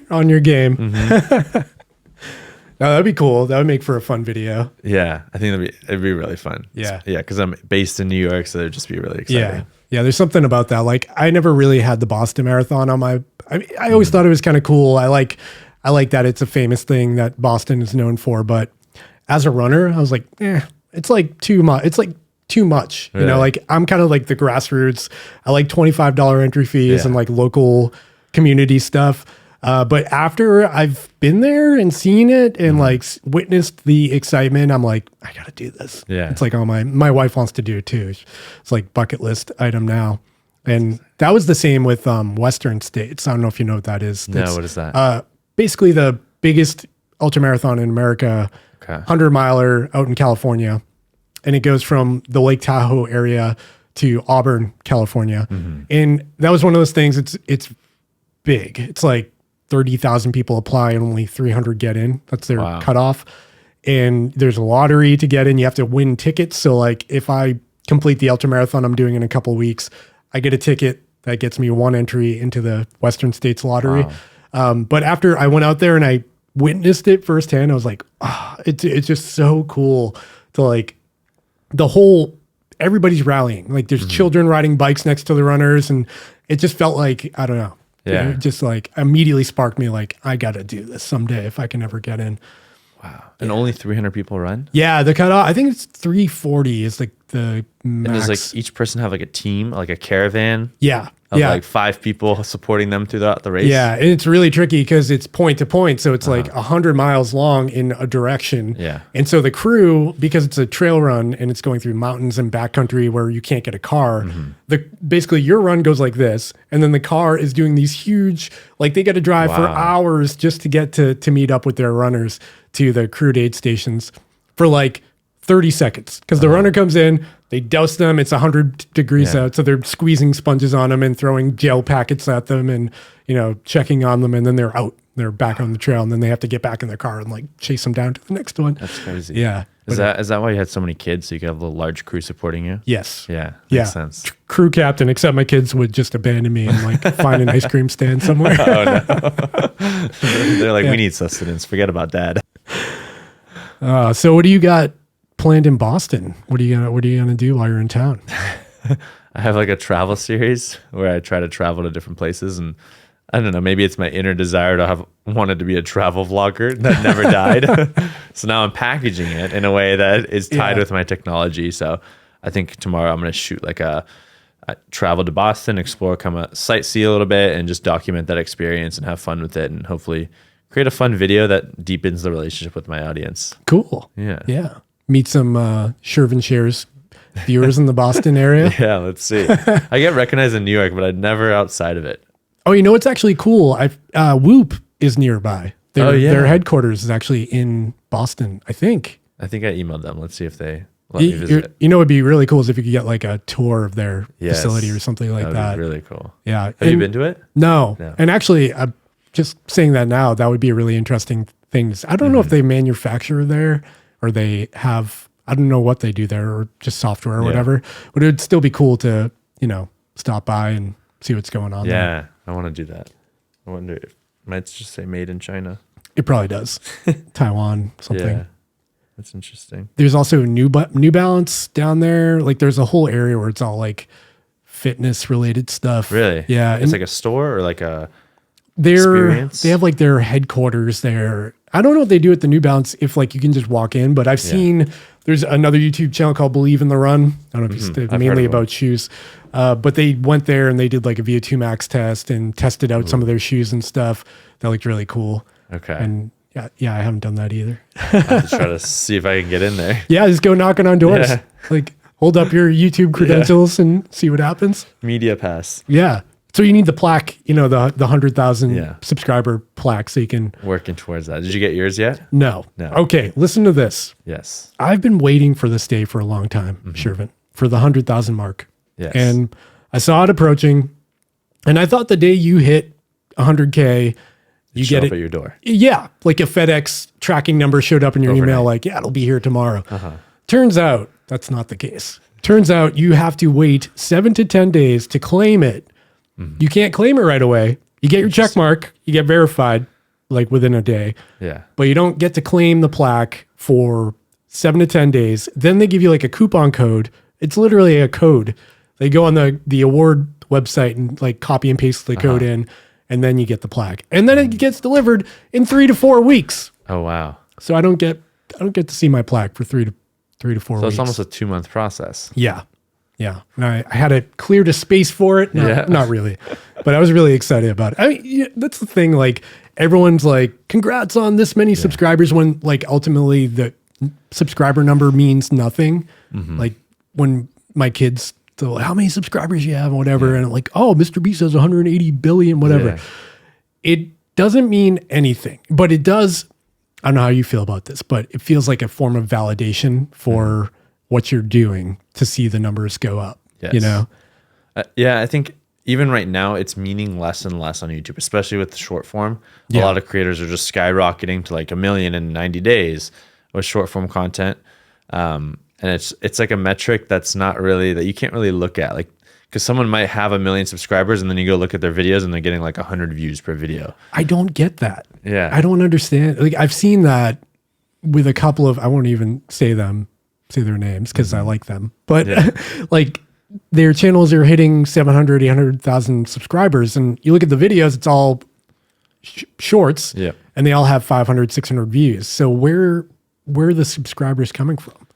On your game. No, that'd be cool. That would make for a fun video. Yeah, I think it'd be really fun. Yeah. Yeah, because I'm based in New York, so it'd just be really exciting. Yeah, there's something about that. Like I never really had the Boston Marathon on my, I always thought it was kind of cool. I like that it's a famous thing that Boston is known for, but as a runner, I was like, it's like too much. It's like too much. Really? Like I'm kind of like the grassroots. I like $25 entry fees and like local community stuff. But after I've been there and seen it and like witnessed the excitement, I'm like, I got to do this. Yeah. It's like, my wife wants to do it too. It's like bucket list item now. And that was the same with Western States. I don't know if you know what that is. No, what is that? Basically the biggest ultramarathon in America, 100-miler out in California. And it goes from the Lake Tahoe area to Auburn, California. And that was one of those things, it's big. It's like 30,000 people apply and only 300 get in. That's their cutoff. And there's a lottery to get in. You have to win tickets. So like if I complete the ultramarathon I'm doing in a couple of weeks, I get a ticket That gets me one entry into the Western States Lottery. Wow. But after I went out there and I witnessed it firsthand, I was like, it's just so cool to like everybody's rallying. Like there's children riding bikes next to the runners, and it just felt like, I don't know. Yeah. It just like immediately sparked me like, I got to do this someday if I can ever get in. Wow. And only 300 people run? Yeah, the cutoff, I think it's 340 is like the max. And does like each person have like a team, like a caravan? Yeah. Of Yeah. like 5 people supporting them throughout the race? Yeah. And it's really tricky because it's point to point. So it's like 100 miles long in a direction. Yeah. And so the crew, because it's a trail run and it's going through mountains and backcountry where you can't get a car, basically your run goes like this. And then the car is doing these huge, like they got to drive for hours just to get to meet up with their runners to the crude aid stations for like 30 seconds. Because the runner comes in, they douse them. It's 100 degrees out. So they're squeezing sponges on them and throwing gel packets at them and, checking on them. And then they're out. They're back on the trail. And then they have to get back in their car and like chase them down to the next one. That's crazy. Yeah. Is that why you had so many kids? So you could have a large crew supporting you? Yes. Yeah. Yeah. Makes sense. Crew captain, except my kids would just abandon me and like find an ice cream stand somewhere. Oh, no. They're like, we need sustenance. Forget about dad. So what do you got planned in Boston? What are you gonna do while you're in town? I have like a travel series where I try to travel to different places, and I don't know, maybe it's my inner desire to have wanted to be a travel vlogger that never died. So now I'm packaging it in a way that is tied with my technology. So I think tomorrow I'm going to shoot like a travel to Boston, explore, sightsee a little bit, and just document that experience and have fun with it, and hopefully create a fun video that deepens the relationship with my audience. Cool. Yeah. Yeah. Meet some Shervin shares viewers in the Boston area. Yeah, let's see. I get recognized in New York, but I'd never outside of it. Oh, it's actually cool. Whoop is nearby. Their headquarters is actually in Boston, I think. I think I emailed them. Let's see if they let me visit. What'd be really cool is if you could get like a tour of their facility or something like that. Be really cool. Yeah. Have you been to it? No. And actually, I'm just saying that now, that would be a really interesting thing. I don't know if they manufacture there or they have, I don't know what they do there, or just software or whatever, but it would still be cool to, stop by and see what's going on there. Yeah, I want to do that. I wonder if it might just say made in China. It probably does. Taiwan, something. Yeah, that's interesting. There's also New Balance down there. Like there's a whole area where it's all like fitness related stuff. Really? Yeah. It's like a store or like a they experience? They have like their headquarters there. I don't know what they do at the New Balance if like you can just walk in, but I've seen there's another YouTube channel called Believe in the Run. I don't know if it's mainly about shoes. But they went there and they did like a VO2 Max test and tested out some of their shoes and stuff. That looked really cool. Okay. And yeah, I haven't done that either. I'll have to try to see if I can get in there. Yeah, just go knocking on doors. Yeah. Like hold up your YouTube credentials and see what happens. Media pass. Yeah. So you need the plaque, the 100,000 subscriber plaque so you can... Working towards that. Did you get yours yet? No. No. Okay, listen to this. Yes. I've been waiting for this day for a long time, Shervin, for the 100,000 mark. Yes. And I saw it approaching, and I thought the day you hit 100K, you Show get up it at your door. Yeah, like a FedEx tracking number showed up in your email, like, it'll be here tomorrow. Turns out that's not the case. Turns out you have to wait 7 to 10 days to claim it. You can't claim it right away. You get your check mark, you get verified like within a day. Yeah. But you don't get to claim the plaque for 7 to 10 days. Then they give you like a coupon code. It's literally a code. They go on the award website and like copy and paste the code in, and then you get the plaque. And then it gets delivered in 3 to 4 weeks. Oh wow. So I don't get to see my plaque for 3 to 4 weeks. So it's almost a 2-month process. Yeah. Yeah. And I had to clear the space for it. Not really, but I was really excited about it. I mean, that's the thing. Like everyone's like, congrats on this many subscribers, when like ultimately the subscriber number means nothing. Like when my kids, they're like, how many subscribers you have and whatever. And I'm like, oh, Mr. Beast has 180 billion, whatever. Yeah. It doesn't mean anything, but it does. I don't know how you feel about this, but it feels like a form of validation for what you're doing to see the numbers go up, Yes. Yeah, I think even right now it's meaning less and less on YouTube, especially with the short form. A lot of creators are just skyrocketing to like 1 million in 90 days with short form content. And it's like a metric that's not really, that you can't really look at. Like, Because someone might have 1 million subscribers and then you go look at their videos and they're getting like 100 views per video. I don't get that. Yeah. I don't understand. Like I've seen that with a couple of, I won't even say their names because I like them, but like their channels are hitting 700, 800,000 subscribers. And you look at the videos, it's all shorts and they all have 500, 600 views. So where are the subscribers coming from?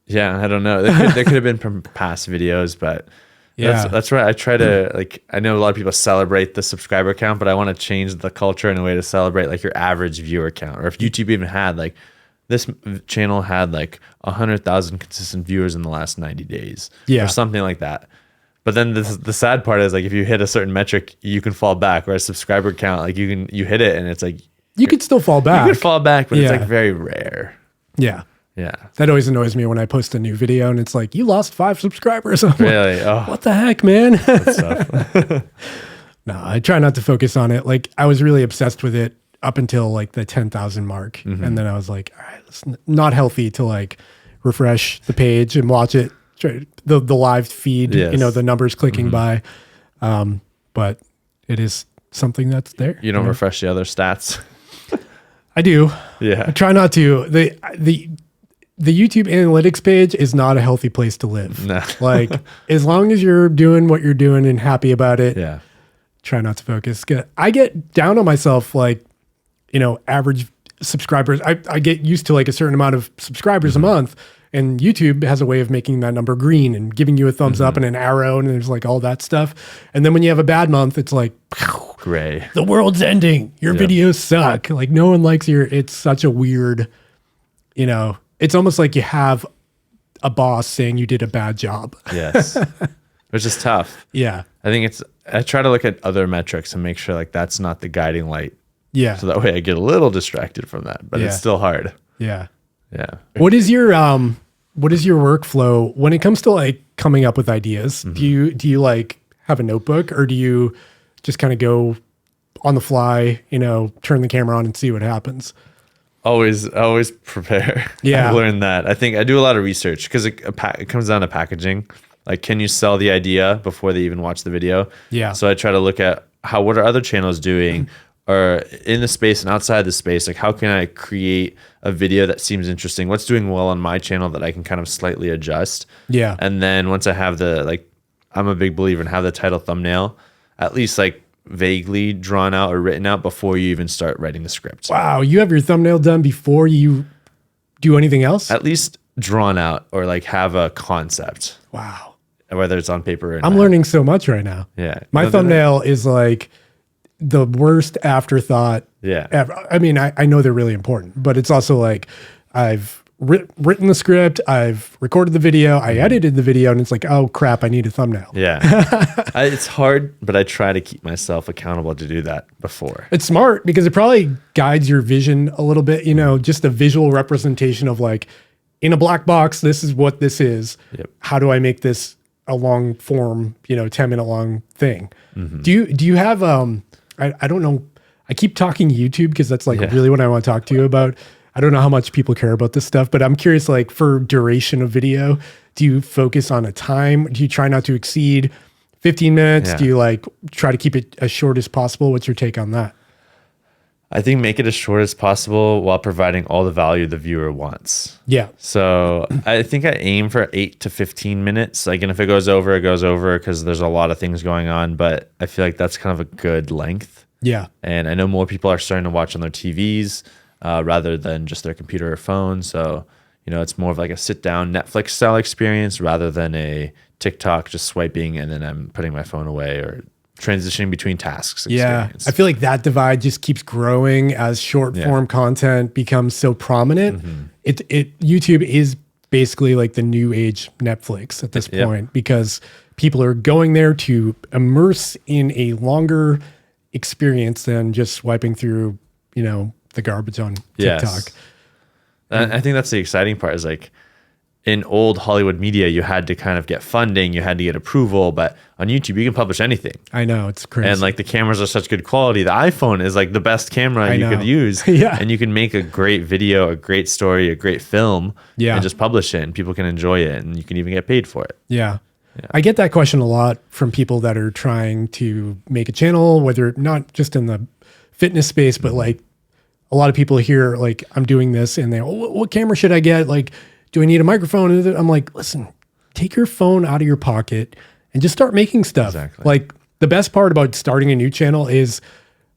Yeah, I don't know. They could have been from past videos, but that's right. I try to like, I know a lot of people celebrate the subscriber count, but I want to change the culture in a way to celebrate like your average viewer count. Or if YouTube even had like, this channel had like 100,000 consistent viewers in the last 90 days or something like that. But then the sad part is like, if you hit a certain metric, you can fall back, or a subscriber count, like you hit it and it's like, you could still fall back. You could fall back, but it's like very rare. Yeah. Yeah. That always annoys me when I post a new video and it's like, you lost 5 subscribers. I'm really? Like, what the heck, man? That's tough. No, I try not to focus on it. Like I was really obsessed with it up until like the 10,000 mark. And then I was like, all right, it's not healthy to like refresh the page and watch it, the live feed, the numbers clicking by. But it is something that's there. You don't refresh the other stats? I do. Yeah. I try not to. The YouTube analytics page is not a healthy place to live. No. Like as long as you're doing what you're doing and happy about it, try not to focus. I get down on myself, like, average subscribers. I get used to like a certain amount of subscribers a month, and YouTube has a way of making that number green and giving you a thumbs up and an arrow, and there's like all that stuff. And then when you have a bad month, it's like gray. The world's ending. Your videos suck. Like no one likes it's such a weird, it's almost like you have a boss saying you did a bad job. Yes. Which is tough. Yeah. I think I try to look at other metrics and make sure like that's not the guiding light. Yeah. So that way I get a little distracted from that, but it's still hard. Yeah. Yeah. What is your workflow when it comes to like coming up with ideas? Do you like have a notebook, or do you just kind of go on the fly, turn the camera on and see what happens? Always prepare. Yeah. I've learned that. I think I do a lot of research because it comes down to packaging. Like, can you sell the idea before they even watch the video? Yeah. So I try to look at what are other channels doing, or in the space and outside the space. Like, how can I create a video that seems interesting? What's doing well on my channel that I can kind of slightly adjust? Yeah. And then once I have I'm a big believer in have the title thumbnail at least like vaguely drawn out or written out before you even start writing the script. Wow. You have your thumbnail done before you do anything else? At least drawn out, or like have a concept. Wow. Whether it's on paper or I'm learning so much right now. Yeah. My thumbnail is like the worst afterthought ever. I mean, I know they're really important, but it's also like I've written the script, I've recorded the video, I edited the video, and it's like, oh crap, I need a thumbnail. Yeah. It's hard, but I try to keep myself accountable to do that before. It's smart because it probably guides your vision a little bit, just a visual representation of like, in a black box, this is what this is. Yep. How do I make this a long form, 10-minute long thing? Do you have, I don't know, I keep talking YouTube because that's like really what I want to talk to you about. I don't know how much people care about this stuff, but I'm curious, like for duration of video, do you focus on a time? Do you try not to exceed 15 minutes? Do you like try to keep it as short as possible? What's your take on that? I think make it as short as possible while providing all the value the viewer wants. Yeah. So I think I aim for 8 to 15 minutes. Like, and if it goes over, it goes over because there's a lot of things going on, but I feel like that's kind of a good length. Yeah. And I know more people are starting to watch on their TVs rather than just their computer or phone. So, it's more of like a sit down Netflix style experience rather than a TikTok just swiping and then I'm putting my phone away or transitioning between tasks experience. I feel like that divide just keeps growing as short form content becomes so prominent. YouTube is basically like the new age Netflix at this point because people are going there to immerse in a longer experience than just swiping through, the garbage on TikTok. Yes. And I think that's the exciting part is like in old Hollywood media, you had to kind of get funding, you had to get approval, but on YouTube, you can publish anything. I know, it's crazy. And like the cameras are such good quality. The iPhone is like the best camera you could use. And you can make a great video, a great story, a great film and just publish it and people can enjoy it and you can even get paid for it. Yeah. I get that question a lot from people that are trying to make a channel, whether not just in the fitness space, but like a lot of people hear like I'm doing this and they, what camera should I get? Like, do I need a microphone? I'm like, listen, take your phone out of your pocket and just start making stuff. Exactly. Like the best part about starting a new channel is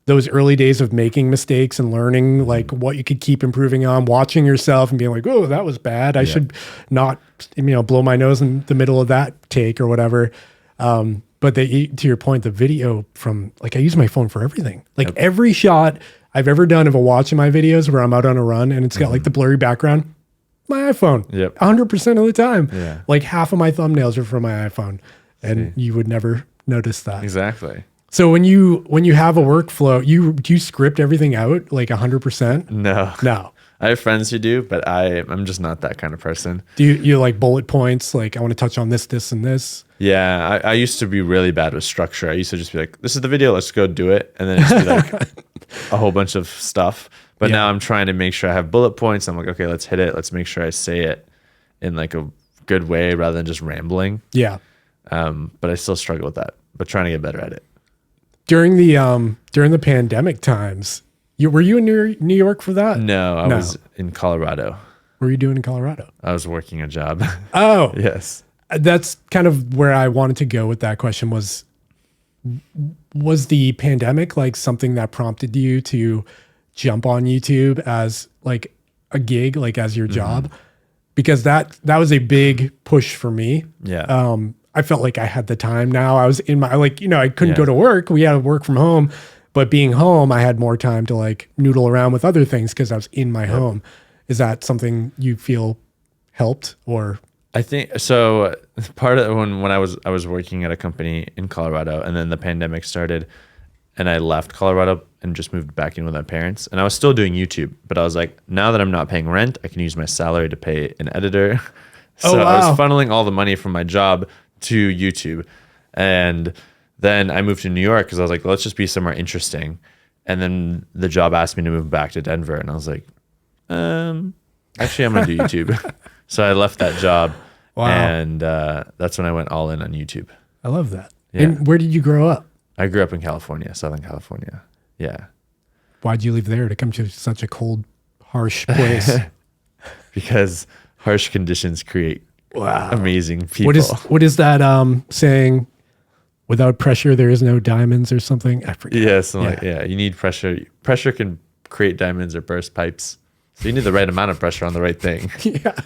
those early days of making mistakes and learning like what you could keep improving on, watching yourself and being like, oh, that was bad. I should not, blow my nose in the middle of that take or whatever. But to your point, the video from like, I use my phone for everything. Like every shot I've ever done of a watch in my videos where I'm out on a run and it's got like the blurry background, my iPhone, 100% of the time. Yeah. Like half of my thumbnails are from my iPhone and you would never notice that. Exactly. So when you have a workflow, do you script everything out like 100%? No. I have friends who do, but I'm just not that kind of person. Do you like bullet points? Like I want to touch on this, this, and this. Yeah, I used to be really bad with structure. I used to just be like, this is the video, let's go do it. And then it's be like a whole bunch of stuff. But now I'm trying to make sure I have bullet points. I'm like, okay, let's hit it. Let's make sure I say it in like a good way rather than just rambling. Yeah. But I still struggle with that, but trying to get better at it. During the pandemic times, were you in New York for that? No, I was in Colorado. What were you doing in Colorado? I was working a job. Oh, yes. That's kind of where I wanted to go with that question was the pandemic like something that prompted you to jump on YouTube as like a gig, like as your job? Because that was a big push for me. Yeah. I felt like I had the time now. I was in my, I couldn't go to work. We had to work from home, but being home, I had more time to like noodle around with other things because I was in my home. Is that something you feel helped or? I think so. Part of when I was working at a company in Colorado, and then the pandemic started, and I left Colorado and just moved back in with my parents. And I was still doing YouTube, but I was like, now that I'm not paying rent, I can use my salary to pay an editor. So I was funneling all the money from my job to YouTube, and then I moved to New York because I was like, let's just be somewhere interesting. And then the job asked me to move back to Denver, and I was like, actually, I'm gonna do YouTube. So I left that job, and that's when I went all in on YouTube. I love that. Yeah. And where did you grow up? I grew up in California, Southern California. Yeah. Why'd you leave there to come to such a cold, harsh place? Because harsh conditions create amazing people. What is that saying? Without pressure, there is no diamonds or something. I forget. Yeah, you need pressure. Pressure can create diamonds or burst pipes. So you need the right amount of pressure on the right thing. Yeah.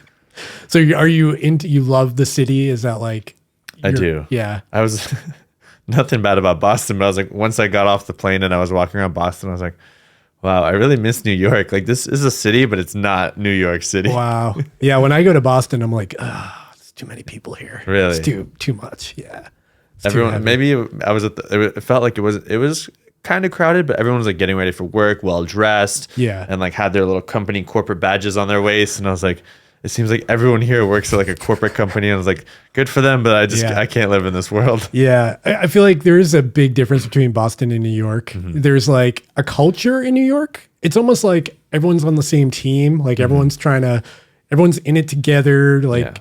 So are you you love the city? Is that like? I do. Yeah. I was nothing bad about Boston, but I was like, once I got off the plane and I was walking around Boston, I was like, wow, I really miss New York. Like this is a city, but it's not New York City. Wow. Yeah. When I go to Boston, I'm like, there's too many people here. Really? It's too much. Yeah. Everyone, maybe I was it felt like it was kind of crowded, but everyone was like getting ready for work, well dressed. Yeah. And like had their little company corporate badges on their waist. And I was like, it seems like everyone here works at like a corporate company. And I was like, good for them, but I can't live in this world. Yeah. I feel like there is a big difference between Boston and New York. Mm-hmm. There's like a culture in New York. It's almost like everyone's on the same team. Like everyone's everyone's in it together. Like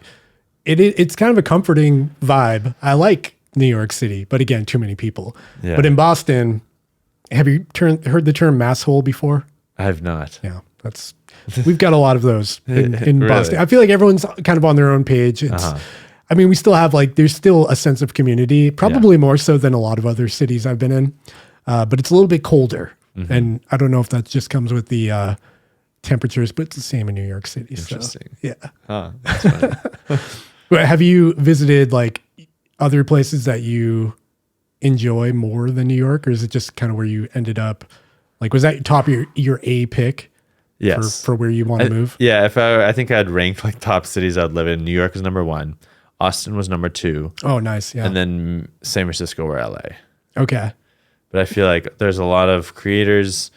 it's kind of a comforting vibe. I like New York City, but again, too many people. Yeah. But in Boston, have you heard the term masshole before? I have not. Yeah, we've got a lot of those in Really? Boston. I feel like everyone's kind of on their own page. I mean, we still have there's still a sense of community, probably more so than a lot of other cities I've been in, but it's a little bit colder. Mm-hmm. And I don't know if that just comes with the temperatures, but it's the same in New York City. Interesting. So, yeah. That's funny. Have you visited like other places that you enjoy more than New York, or is it just kind of where you ended up? Like, was that top of your A pick? Yes. For where you want to move? Yeah. I think I'd rank like top cities I'd live in. New York is number 1. Austin was number 2. Oh, nice. Yeah. And then San Francisco or LA. Okay. But I feel like there's a lot of creators.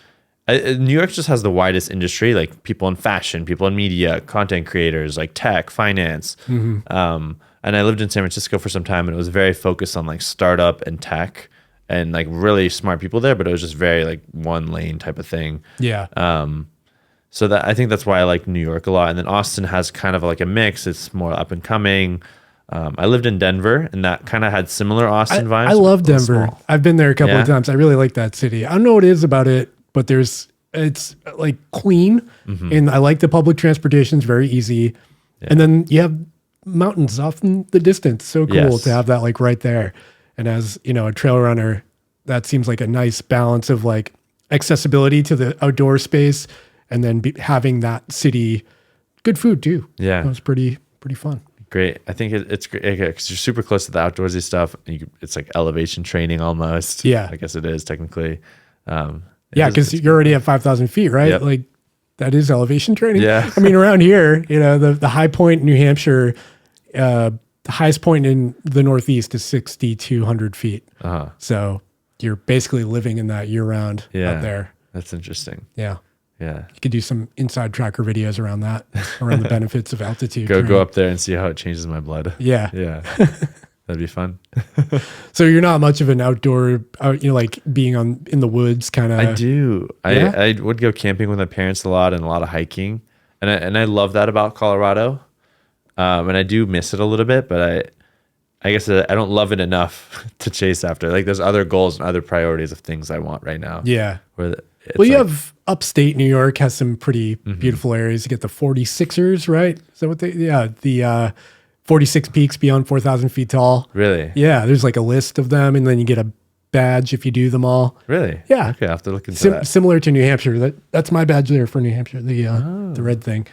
New York just has the widest industry, like people in fashion, people in media, content creators, like tech, finance. Mm-hmm. And I lived in San Francisco for some time, and it was very focused on like startup and tech and like really smart people there, but it was just very like one lane type of thing. Yeah. So I think that's why I like New York a lot. And then Austin has kind of like a mix. It's more up and coming. I lived in Denver, and that kind of had similar Austin vibes. I love but it was Denver. small. I've been there a couple Yeah? of times. I really like that city. I don't know what it is about it, but it's like clean, and I like the public transportation. It's very easy. And then you have mountains off in the distance. So cool Yes. to have that like right there. And as you know, a trail runner, that seems like a nice balance of like accessibility to the outdoor space, and then having that city, good food too. Yeah. That was pretty fun. Great. I think it's great because you're super close to the outdoorsy stuff. And it's like elevation training almost. Yeah. I guess it is technically. Yeah, because you're already at 5,000 feet, right? Yep. Like that is elevation training. Yeah. I mean, around here, you know, the high point in New Hampshire, the highest point in the Northeast is 6,200 feet. So you're basically living in that year round out there. That's interesting. Yeah. Yeah. You could do some inside tracker videos around that, around the benefits of altitude. Go up there and see how it changes my blood. Yeah. Yeah. That'd be fun. So you're not much of an outdoor, you know, like being in the woods kind of. I do. Yeah? I would go camping with my parents a lot and a lot of hiking. And I love that about Colorado. And I do miss it a little bit, but I guess I don't love it enough to chase after. Like there's other goals and other priorities of things I want right now. Yeah. Well, You have upstate New York has some pretty beautiful areas. You get the 46ers, right? Is that what the 46 peaks beyond 4,000 feet tall. Really? Yeah, there's like a list of them, and then you get a badge if you do them all. Really? Yeah. Okay, I have to look into that. Similar to New Hampshire. That's my badge there for New Hampshire, the red thing.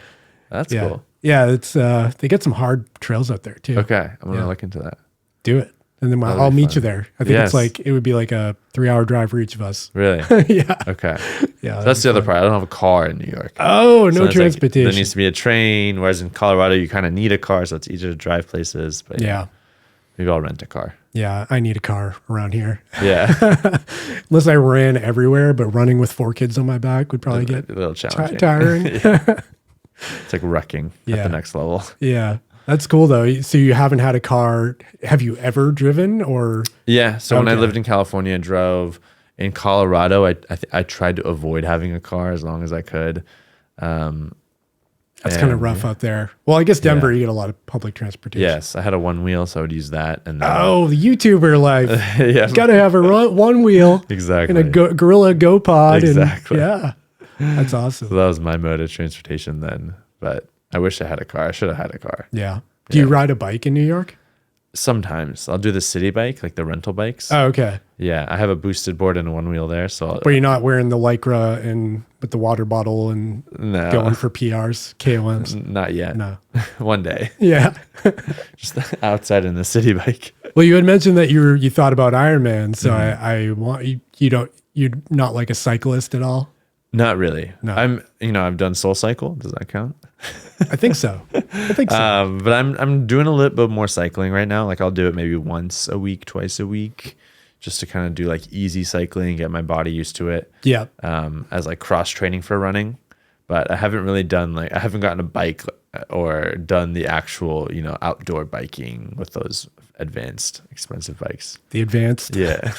That's Yeah. cool. Yeah, it's they get some hard trails out there too. Okay, I'm gonna look into that. Do it. And then That'll I'll be meet fun. you there. I think Yes. it's like, it would be like a 3-hour drive for each of us. Really? Yeah. Okay. Yeah. So that's the other part. I don't have a car in New York. Oh, So no it's like, transportation. there needs to be a train, whereas in Colorado you kind of need a car, so it's easier to drive places. But Yeah. maybe I'll rent a car. Yeah. I need a car around here. Yeah. Unless I ran everywhere, but running with 4 kids on my back would probably get a little challenging. tiring. It's like wrecking at Yeah. the next level. Yeah. That's cool though. So you haven't had a car. Have you ever driven or? Yeah. So when I Okay. lived in California and drove in Colorado, I tried to avoid having a car as long as I could. That's kind of rough out there. Well, I guess Denver, you get a lot of public transportation. Yes, I had a one wheel, so I would use that. And then, Oh, the YouTuber life. yeah, Got to have a one wheel exactly. and a Gorilla Go Pod. Exactly. And, yeah. That's awesome. So that was my mode of transportation then. But I wish I had a car. I should have had a car. Yeah. Do you ride a bike in New York? Sometimes I'll do the city bike, like the rental bikes. Oh, okay. Yeah, I have a boosted board and a one wheel there. So But you're not wearing the Lycra and with the water bottle and no, going for PRs, KOMs. not yet. No. One day, Yeah. just outside in the city bike. Well, you had mentioned that you thought about Ironman, so I want you're not like a cyclist at all. Not really. No. I've done Soul Cycle. Does that count? I think so. But I'm doing a little bit more cycling right now. Like I'll do it maybe once a week, twice a week, just to kind of do like easy cycling, get my body used to it. Yeah. As like cross training for running. But I haven't really I haven't gotten a bike or done the actual, outdoor biking with those advanced, expensive bikes. The advanced. Yeah.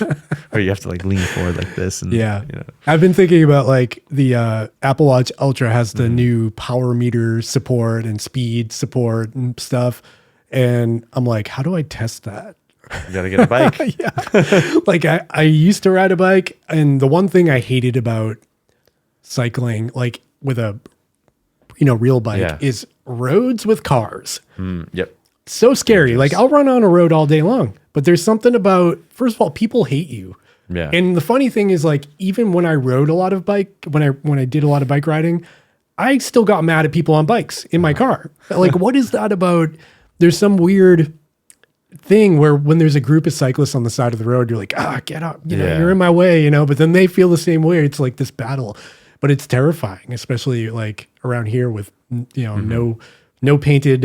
Or you have to like lean forward like this. And, Yeah. I've been thinking about like the Apple Watch Ultra has the new power meter support and speed support and stuff. And I'm like, how do I test that? You got to get a bike. Yeah. Like I used to ride a bike, and the one thing I hated about cycling, like with a, real bike is roads with cars. Yep. So scary. Like I'll run on a road all day long, but there's something about, first of all, people hate you. Yeah. And the funny thing is, like, even when I rode a lot of when I did a lot of bike riding, I still got mad at people on bikes in my car. Like, what is that about? There's some weird thing where when there's a group of cyclists on the side of the road, you're like, get up, you're in my way, but then they feel the same way. It's like this battle, but it's terrifying, especially like around here with, no painted,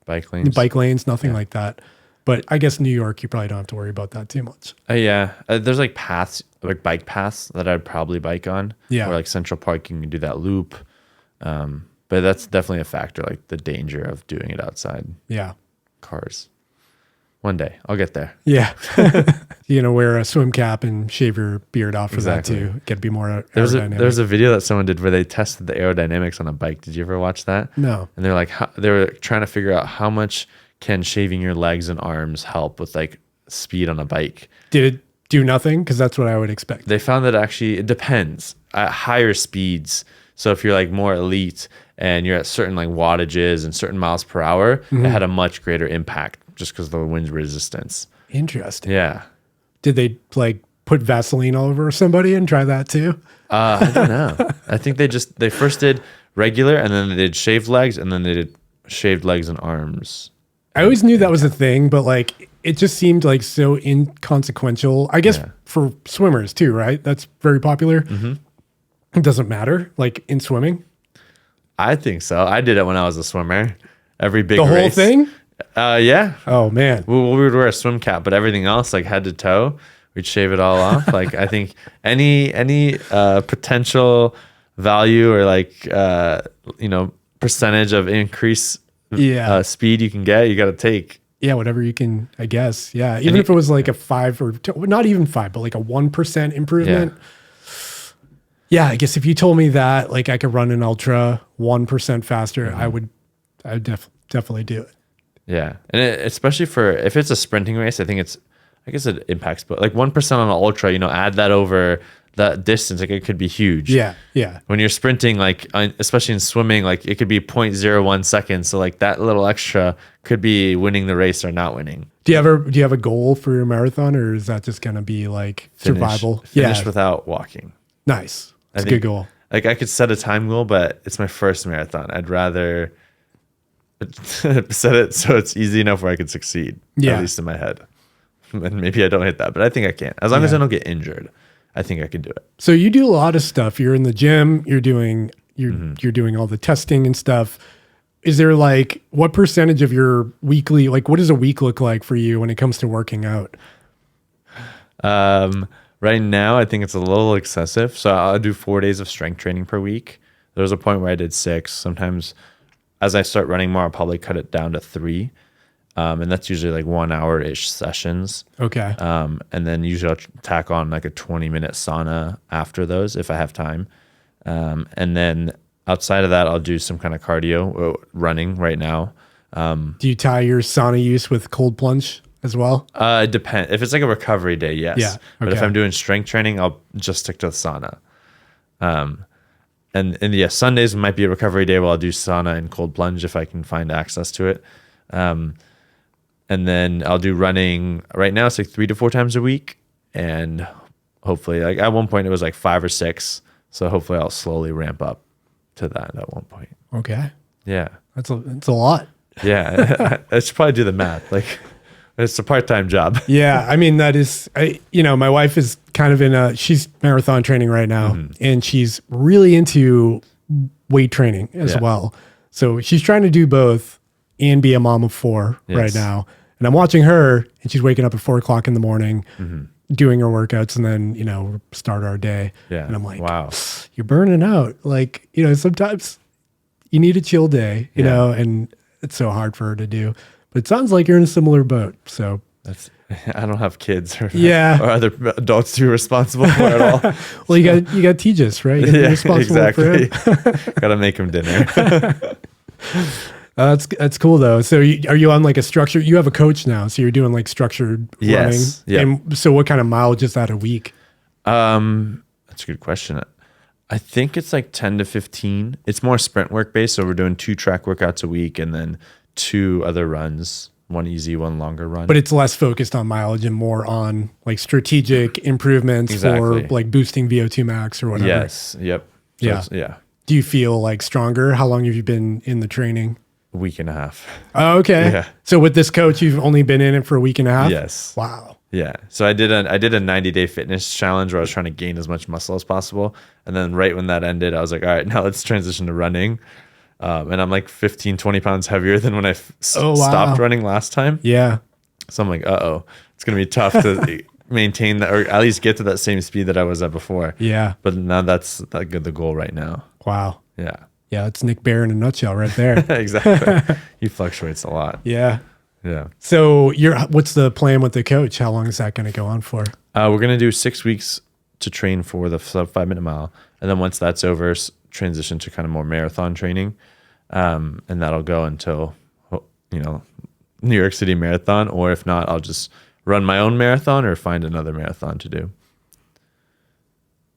bike lanes, nothing like that. But I guess New York, you probably don't have to worry about that too much. There's like paths, like bike paths that I'd probably bike on. Yeah. Or like Central Park, you can do that loop. But that's definitely a factor, like the danger of doing it outside Yeah. cars. One day, I'll get there. Yeah. You're going to wear a swim cap and shave your beard off for that too. Got to be more aerodynamic. There's a video that someone did where they tested the aerodynamics on a bike. Did you ever watch that? No. And they're like, they were trying to figure out how much can shaving your legs and arms help with like speed on a bike? Did it do nothing? Because that's what I would expect. They found that actually it depends at higher speeds. So if you're like more elite and you're at certain like wattages and certain miles per hour, it had a much greater impact just because of the wind resistance. Interesting. Yeah. Did they like put Vaseline all over somebody and try that too? I don't know. I think they first did regular, and then they did shaved legs, and then they did shaved legs and arms. I always knew that was a thing, but like it just seemed like so inconsequential. I guess for swimmers too, right? That's very popular. It doesn't matter, like in swimming. I think so. I did it when I was a swimmer. Every big The whole race. thing? Yeah. Oh man. We would wear a swim cap, but everything else, like head to toe, we'd shave it all off. Like I think any potential value or like percentage of increase speed you can get, you got to take. Yeah, whatever you can, I guess. Yeah, even if it was like a 5 or not even 5, but like a 1% improvement. Yeah, I guess if you told me that, like I could run an ultra 1% faster, I would definitely do it. Yeah, and especially if it's a sprinting race, I guess it impacts, but like 1% on an ultra, add that over that distance, like it could be huge. Yeah. When you're sprinting, like especially in swimming, like it could be 0.01 seconds. So like that little extra could be winning the race or not winning. Do you have a goal for your marathon, or is that just gonna be like survival? Finish without walking. Nice. That's a good goal. Like I could set a time goal, but it's my first marathon. I'd rather set it so it's easy enough where I could succeed. Yeah. At least in my head. And maybe I don't hit that, but I think I can. As long as I don't get injured, I think I can do it. So you do a lot of stuff. You're in the gym. You're doing all the testing and stuff. Is there like what percentage of your weekly, like what does a week look like for you when it comes to working out? Right now, I think it's a little excessive. So I'll do 4 days of strength training per week. There was a point where I did 6. Sometimes as I start running more, I'll probably cut it down to 3. And that's usually like 1 hour-ish sessions. Okay. And then usually I'll tack on like a 20-minute sauna after those if I have time. And then outside of that, I'll do some kind of cardio, running right now. Do you tie your sauna use with cold plunge as well? It depends. If it's like a recovery day, yes. Yeah. But if okay. I'm doing strength training, I'll just stick to the sauna. And Sundays might be a recovery day where I'll do sauna and cold plunge if I can find access to it. And then I'll do running. Right now it's like 3 to 4 times a week. And hopefully, like at one point it was like 5 or 6. So hopefully I'll slowly ramp up to that at one point. Okay. Yeah. That's a lot. Yeah. I should probably do the math. Like it's a part-time job. Yeah. I mean, that is, my wife is kind of she's marathon training right now, and she's really into weight training as well. So she's trying to do both and be a mom of 4 right now. And I'm watching her, and she's waking up at 4:00 in the morning, doing her workouts, and then, start our day. Yeah. And I'm like, wow, you're burning out. Like, sometimes you need a chill day, you know, and it's so hard for her to do. But it sounds like you're in a similar boat. So I don't have kids or other adults to be responsible for it all. Well, you got Tejas, right? You got responsible for him. Got to make him dinner. That's cool though. So are you on like a structure? You have a coach now, so you're doing like structured running. Yep. And so what kind of mileage is that a week? That's a good question. I think it's like 10 to 15. It's more sprint work based. So we're doing 2 track workouts a week and then 2 other runs, 1 easy, 1 longer run. But it's less focused on mileage and more on like strategic improvements for like boosting VO2 max or whatever. Yes. Yep. So yeah. Do you feel like stronger? How long have you been in the training? A week and a half. Oh, okay. Yeah. So with this coach, you've only been in it for a week and a half? Yes. Wow. Yeah. So I did a 90-day fitness challenge where I was trying to gain as much muscle as possible. And then right when that ended, I was like, all right, now let's transition to running. And I'm like 15, 20 pounds heavier than when I stopped running last time. Yeah. So I'm like, it's going to be tough to maintain that, or at least get to that same speed that I was at before. Yeah. But now that's the goal right now. Wow. Yeah. Yeah. It's Nick Bear in a nutshell right there. Exactly. He fluctuates a lot. Yeah. Yeah. So what's the plan with the coach? How long is that going to go on for? We're going to do 6 weeks to train for the sub 5 minute mile. And then once that's over, transition to kind of more marathon training. And that'll go until, New York City Marathon, or if not, I'll just run my own marathon or find another marathon to do.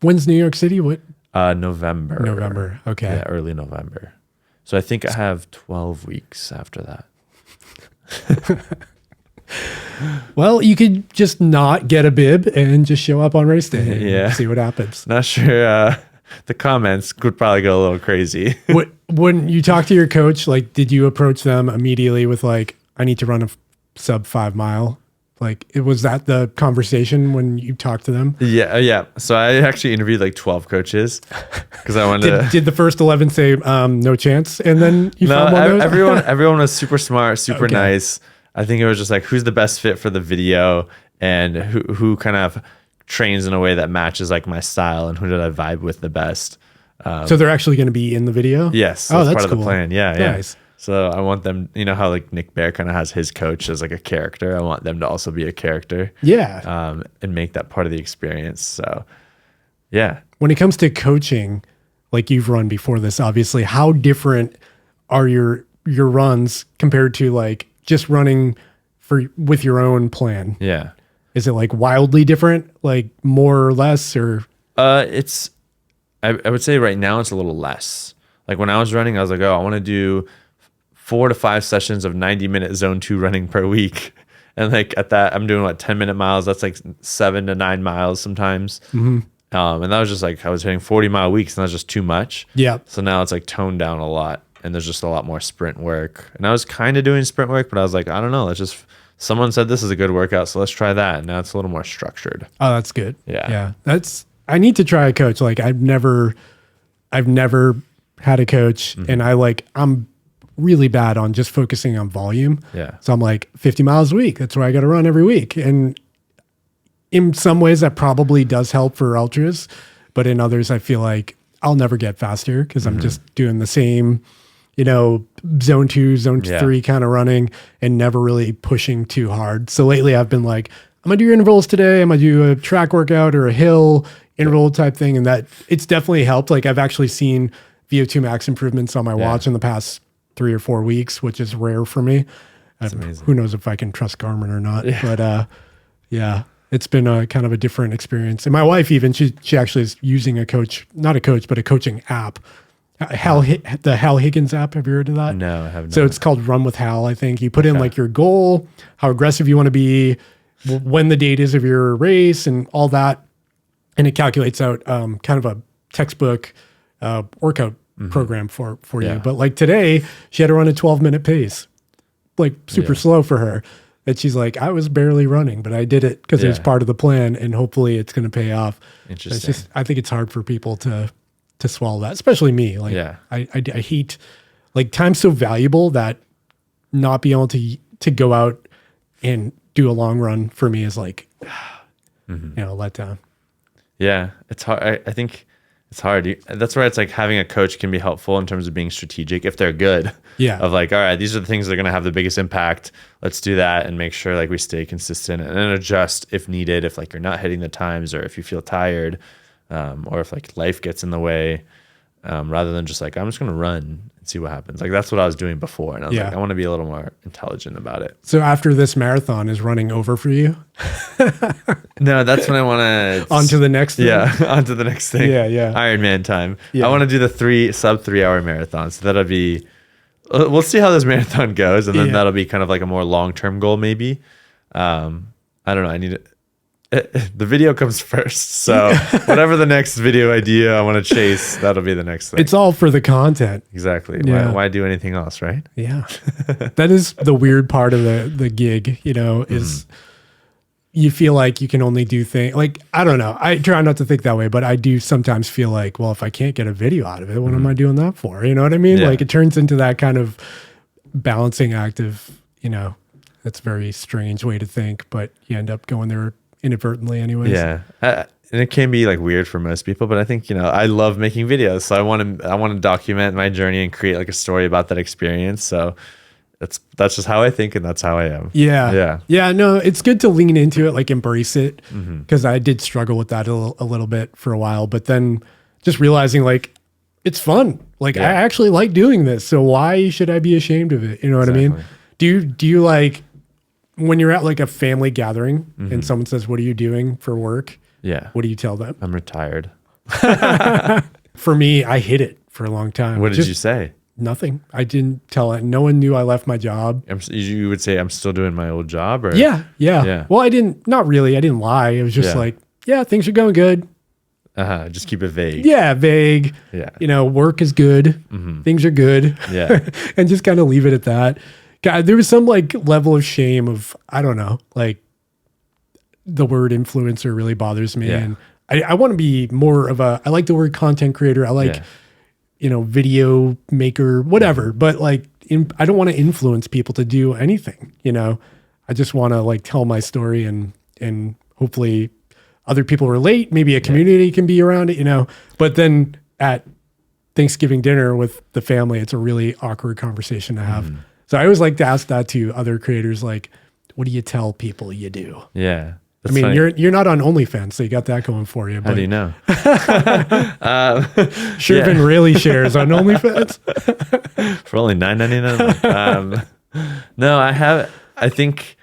When's New York City? What? November. November. Okay. Yeah, early November. So I think I have 12 weeks after that. Well, you could just not get a bib and just show up on race day and see what happens. Not sure. The comments could probably go a little crazy. When you talk to your coach, like, did you approach them immediately with like, I need to run a sub 5 mile? Like, was that the conversation when you talked to them? Yeah. So I actually interviewed like 12 coaches because I wanted to. Did the first 11 say no chance? And then you found one of those? everyone was super smart, super nice. I think it was just like, who's the best fit for the video and who kind of trains in a way that matches like my style and who did I vibe with the best. So they're actually going to be in the video? Yes. That's part of the plan. Yeah. Nice. So I want them, you know how like Nick Bear kind of has his coach as like a character. I want them to also be a character. Yeah. And make that part of the experience. So yeah. When it comes to coaching, like you've run before this, obviously, how different are your runs compared to like just running with your own plan? Yeah. Is it like wildly different, like more or less, or? It's, I would say right now it's a little less. Like when I was running, I was like, oh, I want to do 4 to 5 sessions of 90-minute zone 2 running per week. And like at that, I'm doing 10-minute miles. That's like 7 to 9 miles sometimes. Mm-hmm. And that was just like, I was hitting 40-mile weeks and that was just too much. Yeah. So now it's like toned down a lot and there's just a lot more sprint work. And I was kind of doing sprint work, but I was like, I don't know. Someone said this is a good workout, so let's try that. And now it's a little more structured. Oh, that's good. Yeah. I need to try a coach. Like I've never had a coach, and I'm really bad on just focusing on volume. Yeah. So I'm like 50 miles a week. That's where I got to run every week. And in some ways that probably does help for ultras, but in others I feel like I'll never get faster because I'm just doing the same, zone 2, zone 3 kind of running and never really pushing too hard. So lately I've been like, I'm gonna do intervals today. I'm gonna do a track workout or a hill interval type thing. And that it's definitely helped. Like I've actually seen VO2 max improvements on my watch in the past 3 or 4 weeks, which is rare for me. That's amazing. Who knows if I can trust Garmin or not, but it's been a kind of a different experience. And my wife, even she actually is using not a coach, but a coaching app. The Hal Higgins app. Have you heard of that? No, I have not. So it's called Run with Hal, I think. You put in like your goal, how aggressive you want to be, when the date is of your race and all that. And it calculates out kind of a textbook workout program for you. But like today, she had to run a 12-minute pace, like super slow for her. And she's like, I was barely running, but I did it because it was part of the plan and hopefully it's going to pay off. Interesting. I think it's hard for people to swallow that, especially me. Like I hate, like time's so valuable that not being able to go out and do a long run for me is like, let down. Yeah, it's hard. I think it's hard. That's where it's like having a coach can be helpful in terms of being strategic if they're good. Yeah. Of like, all right, these are the things that are going to have the biggest impact. Let's do that and make sure like we stay consistent and then adjust if needed. If like you're not hitting the times or if you feel tired, or if like life gets in the way, rather than just like, I'm just going to run and see what happens. Like that's what I was doing before. And I was like, I want to be a little more intelligent about it. So after this marathon, is running over for you? No, that's when I want to on to the next thing. Yeah, on to the next thing. Yeah. Ironman time. Yeah. I want to do the sub 3 hour marathon. So that'll be, we'll see how this marathon goes. And then that'll be kind of like a more long-term goal maybe. I don't know. I need it. The video comes first. So whatever the next video idea I want to chase, that'll be the next thing. It's all for the content. Exactly. Yeah. Why do anything else, right? Yeah. That is the weird part of the gig, is you feel like you can only do things like, I don't know. I try not to think that way, but I do sometimes feel like, well, if I can't get a video out of it, what am I doing that for? You know what I mean? Yeah. Like it turns into that kind of balancing act of, that's a very strange way to think, but you end up going there inadvertently anyways. Yeah. And it can be like weird for most people, but I think, I love making videos. So I want to document my journey and create like a story about that experience. So that's just how I think and that's how I am. Yeah. No, it's good to lean into it, like embrace it. Cause I did struggle with that a little bit for a while, but then just realizing like, it's fun. Like I actually like doing this. So why should I be ashamed of it? You know what I mean? Do you like when you're at like a family gathering and someone says, "What are you doing for work?" Yeah. What do you tell them? I'm retired. For me, I hid it for a long time. What did you say? Nothing. I didn't tell it. No one knew I left my job. You would say I'm still doing my old job, or Yeah. Well, not really. I didn't lie. It was just like, yeah, things are going good. Just keep it vague. Yeah, vague. Yeah. You know, work is good. Things are good. Yeah. And just kind of leave it at that. God, there was some like level of shame of, I don't know, like the word influencer really bothers me. Yeah. And I want to be more of I like the word content creator. I like, video maker, whatever. But like, I don't want to influence people to do anything, I just want to like tell my story and hopefully other people relate. Maybe a community can be around it, but then at Thanksgiving dinner with the family, it's a really awkward conversation to have. So I always like to ask that to other creators, like, what do you tell people you do? Yeah. I mean, funny. You're not on OnlyFans, so you got that going for you. How do you know? Shervin really shares on OnlyFans. For only $9.99. No, I think,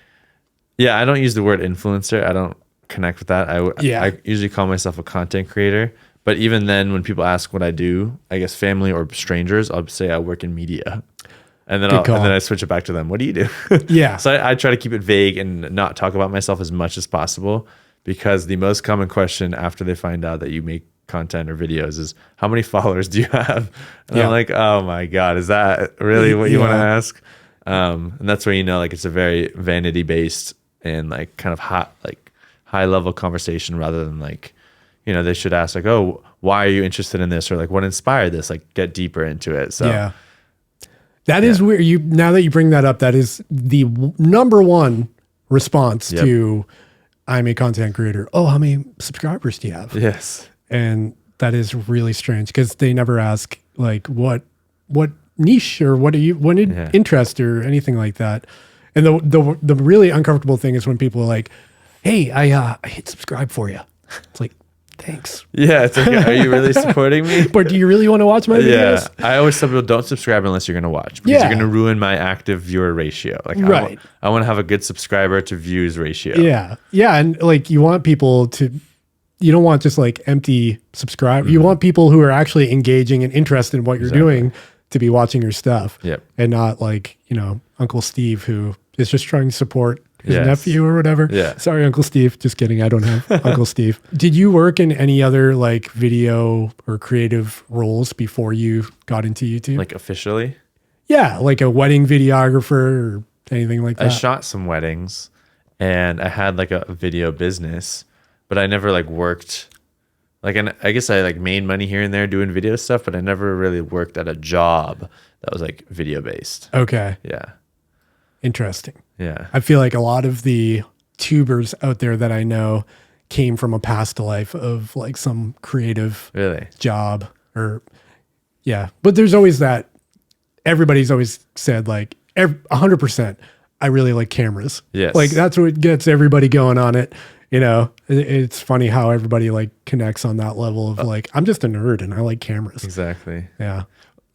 I don't use the word influencer. I don't connect with that. I usually call myself a content creator. But even then, when people ask what I do, I guess family or strangers, I'll say I work in media. And then I switch it back to them. What do you do? Yeah. So I try to keep it vague and not talk about myself as much as possible, because the most common question after they find out that you make content or videos is, how many followers do you have? And I'm like, oh my God, is that really what you want to ask? And that's where like it's a very vanity based and like kind of high level conversation, rather than like, they should ask like, oh, why are you interested in this? Or like, what inspired this? Like, get deeper into it. So yeah. That is weird. Now that you bring that up, that is the number one response to I'm a content creator. Oh, how many subscribers do you have? Yes. And that is really strange because they never ask like what niche or what interest or anything like that. And the really uncomfortable thing is when people are like, hey, I hit subscribe for you. It's like, thanks. Yeah, it's like, are you really supporting me? But do you really want to watch my videos? Yeah, I always tell people, don't subscribe unless you're going to watch, because you're going to ruin my active viewer ratio. Like, I want to have a good subscriber to views ratio. Yeah, and like you want people to, you don't want just like empty subscribe. You want people who are actually engaging and interested in what you're doing to be watching your stuff. Yep. And not like Uncle Steve who is just trying to support his nephew or whatever. Yeah. Sorry, Uncle Steve. Just kidding. I don't have Uncle Steve. Did you work in any other like video or creative roles before you got into YouTube? Like officially? Yeah. Like a wedding videographer or anything like that? I shot some weddings and I had like a video business, but I never like worked. Like, and I guess I like made money here and there doing video stuff, but I never really worked at a job that was like video based. Okay. Yeah. Interesting. Yeah. I feel like a lot of the tubers out there that I know came from a past life of like some creative job or but there's always that, everybody's always said like 100%, I really like cameras. Yes. Like that's what gets everybody going on it. It's funny how everybody like connects on that level of like, I'm just a nerd and I like cameras. Exactly. Yeah.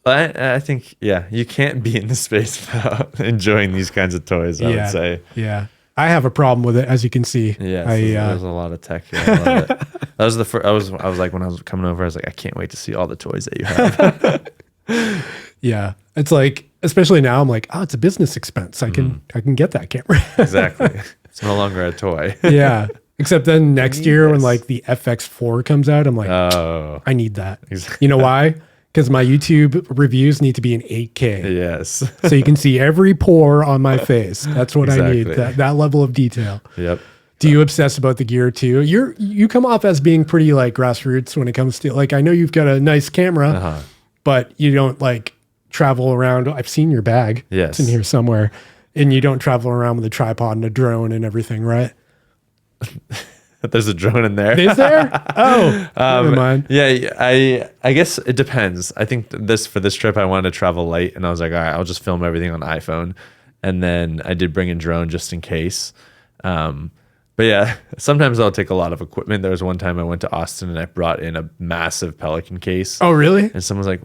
I think, you can't be in this space without enjoying these kinds of toys, I would say. Yeah. I have a problem with it, as you can see. Yeah. There's a lot of tech here. I love it. That was the first, I was like, when I was coming over, I was like, I can't wait to see all the toys that you have. Yeah. It's like, especially now, I'm like, it's a business expense. I can get that camera. Exactly. It's no longer a toy. Yeah. Except then next year when like the FX4 comes out, I'm like, I need that. Exactly. You know why? Because my YouTube reviews need to be in 8K. Yes. So you can see every pore on my face. That's what I need, that level of detail. Yep. Do you obsess about the gear too? You come off as being pretty like grassroots when it comes to like, I know you've got a nice camera, but you don't like travel around. I've seen your bag. Yes. It's in here somewhere. And you don't travel around with a tripod and a drone and everything, right? There's a drone in there. Is there? Oh, never mind. Yeah, I guess it depends. I think for this trip, I wanted to travel light, and I was like, all right, I'll just film everything on iPhone. And then I did bring a drone just in case. But yeah, sometimes I'll take a lot of equipment. There was one time I went to Austin and I brought in a massive Pelican case. Oh, really? And someone's like,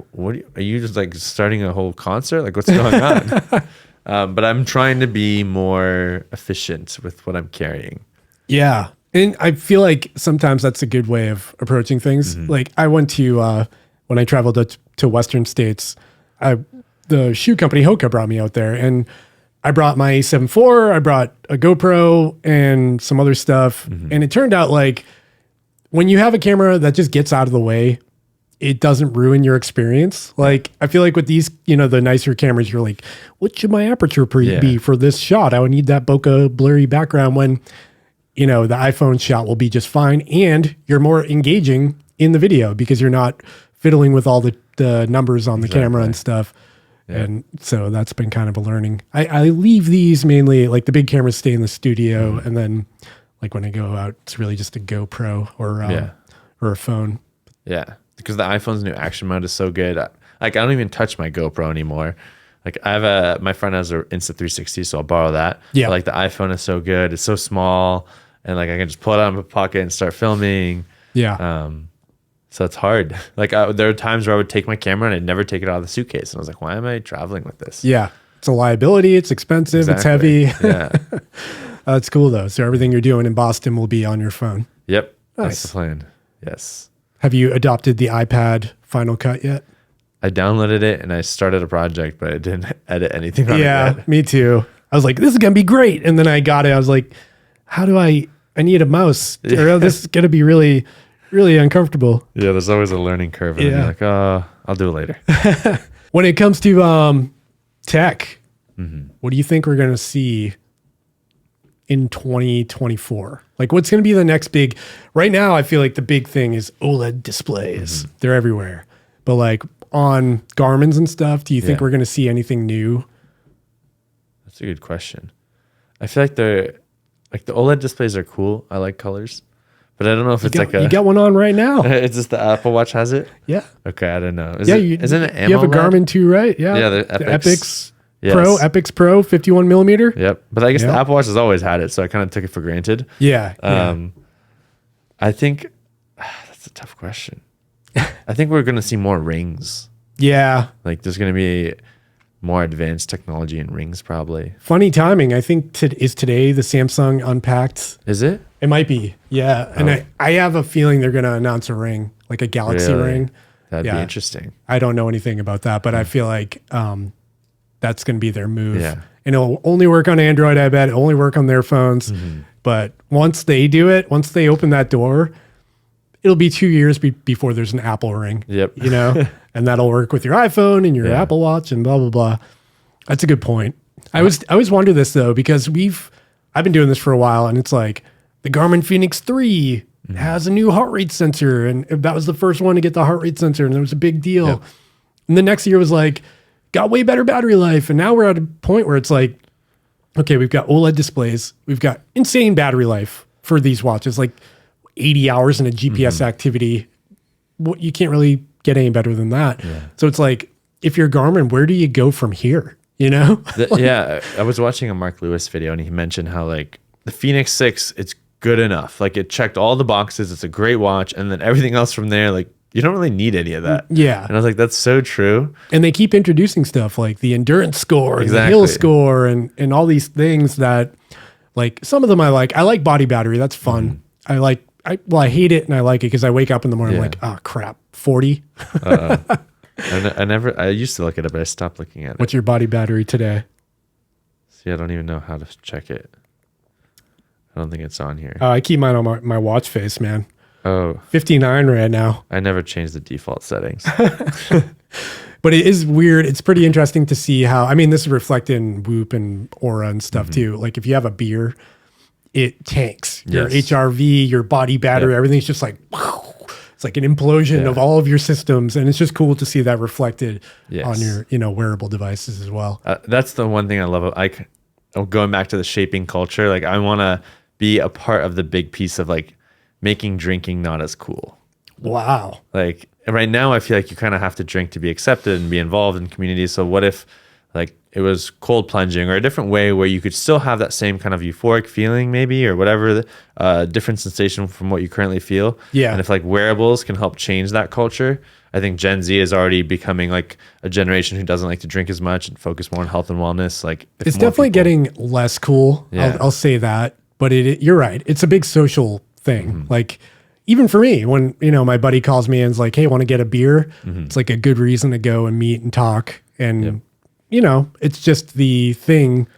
are you just like starting a whole concert? Like, what's going on? But I'm trying to be more efficient with what I'm carrying. Yeah. And I feel like sometimes that's a good way of approaching things. Like I went to, when I traveled to Western states, the shoe company Hoka brought me out there, and I brought my A7 IV, I brought a GoPro and some other stuff. And it turned out like when you have a camera that just gets out of the way, it doesn't ruin your experience. Like I feel like with these, the nicer cameras, you're like, what should my aperture be for this shot? I would need that bokeh blurry background when, the iPhone shot will be just fine. And you're more engaging in the video because you're not fiddling with all the numbers on the camera and stuff. Yeah. And so that's been kind of a learning. I leave these mainly, like the big cameras stay in the studio. And then like when I go out, it's really just a GoPro or a phone. Yeah. Because the iPhone's new action mode is so good. I don't even touch my GoPro anymore. Like my friend has an Insta360, so I'll borrow that. Yeah. But like the iPhone is so good. It's so small. And like I can just pull it out of my pocket and start filming. Yeah. So it's hard. Like there are times where I would take my camera and I'd never take it out of the suitcase. And I was like, why am I traveling with this? Yeah. It's a liability. It's expensive. Exactly. It's heavy. Yeah. That's cool though. So everything you're doing in Boston will be on your phone. Yep. Nice. That's the plan. Yes. Have you adopted the iPad Final Cut yet? I downloaded it and I started a project, but I didn't edit anything on it yet. Yeah, me too. I was like, this is going to be great. And then I got it. I was like, how do I need a mouse. Or this is going to be really, really uncomfortable. Yeah, there's always a learning curve. And you're like, I'll do it later. When it comes to tech, what do you think we're going to see in 2024? Like what's going to be the next big, right now I feel like the big thing is OLED displays. They're everywhere. But like on Garmin's and stuff, do you think we're going to see anything new? That's a good question. I feel like the OLED displays are cool. I like colors. But I don't know if you got one on right now. It's just the Apple Watch has it? Yeah. Okay, I don't know. Isn't it AMOLED? You have a Garmin too, right? Yeah. Yeah, the Epix Pro, Epix Pro, 51 millimeter. Yep. But I guess the Apple Watch has always had it, so I kind of took it for granted. Yeah. I think that's a tough question. I think we're going to see more rings. Yeah. Like there's going to be more advanced technology in rings probably. Funny timing. I think is today the Samsung Unpacked. Is it? It might be. Yeah. And I have a feling they're going to announce a ring, like a Galaxy ring. That'd be interesting. I don't know anything about that, but I feel like that's going to be their move. Yeah. And it'll only work on Android, I bet. It'll only work on their phones. But once they do it, once they open that door, it'll be 2 years before there's an Apple ring. Yep. And that'll work with your iPhone and your Apple Watch and blah, blah, blah. That's a good point. I always wonder this though, because I've been doing this for a while, and it's like the Garmin Fenix 3 has a new heart rate sensor. And that was the first one to get the heart rate sensor. And it was a big deal. Yep. And the next year was like, got way better battery life. And now we're at a point where it's like, okay, we've got OLED displays. We've got insane battery life for these watches, like 80 hours in a GPS activity. You can't really get any better than that. Yeah. So it's like, if you're Garmin, where do you go from here? I was watching a Mark Lewis video, and he mentioned how like the Fenix 6, it's good enough. Like it checked all the boxes. It's a great watch. And then everything else from there, like you don't really need any of that. Yeah. And I was like, that's so true. And they keep introducing stuff like the endurance score, and the hill score, and all these things that, like, some of them I like. I like body battery. That's fun. I hate it and I like it because I wake up in the morning, I'm like, oh crap, 40. I used to look at it, but I stopped looking at it. What's your body battery today? See, I don't even know how to check it. I don't think it's on here. I keep mine on my watch face, man. Oh. 59 right now. I never changed the default settings. But it is weird. It's pretty interesting to see how, this is reflected in Whoop and Aura and stuff too. Like if you have a beer, it tanks your HRV, your body battery, everything's just like, it's like an implosion of all of your systems. And it's just cool to see that reflected on your, wearable devices as well. That's the one thing I love. Going back to the shaping culture, like I want to be a part of the big piece of like making drinking not as cool. Wow. Like right now, I feel like you kind of have to drink to be accepted and be involved in communities. So what if like it was cold plunging or a different way where you could still have that same kind of euphoric feeling maybe, or whatever, different sensation from what you currently feel. Yeah. And if like wearables can help change that culture, I think Gen Z is already becoming like a generation who doesn't like to drink as much and focus more on health and wellness. Like if it's more definitely people- getting less cool. Yeah. I'll say that, but you're right. It's a big social thing. Mm-hmm. Like even for me, when, you know, my buddy calls me and is like, hey, want to get a beer? Mm-hmm. It's like a good reason to go and meet and talk. And, you know, it's just the thing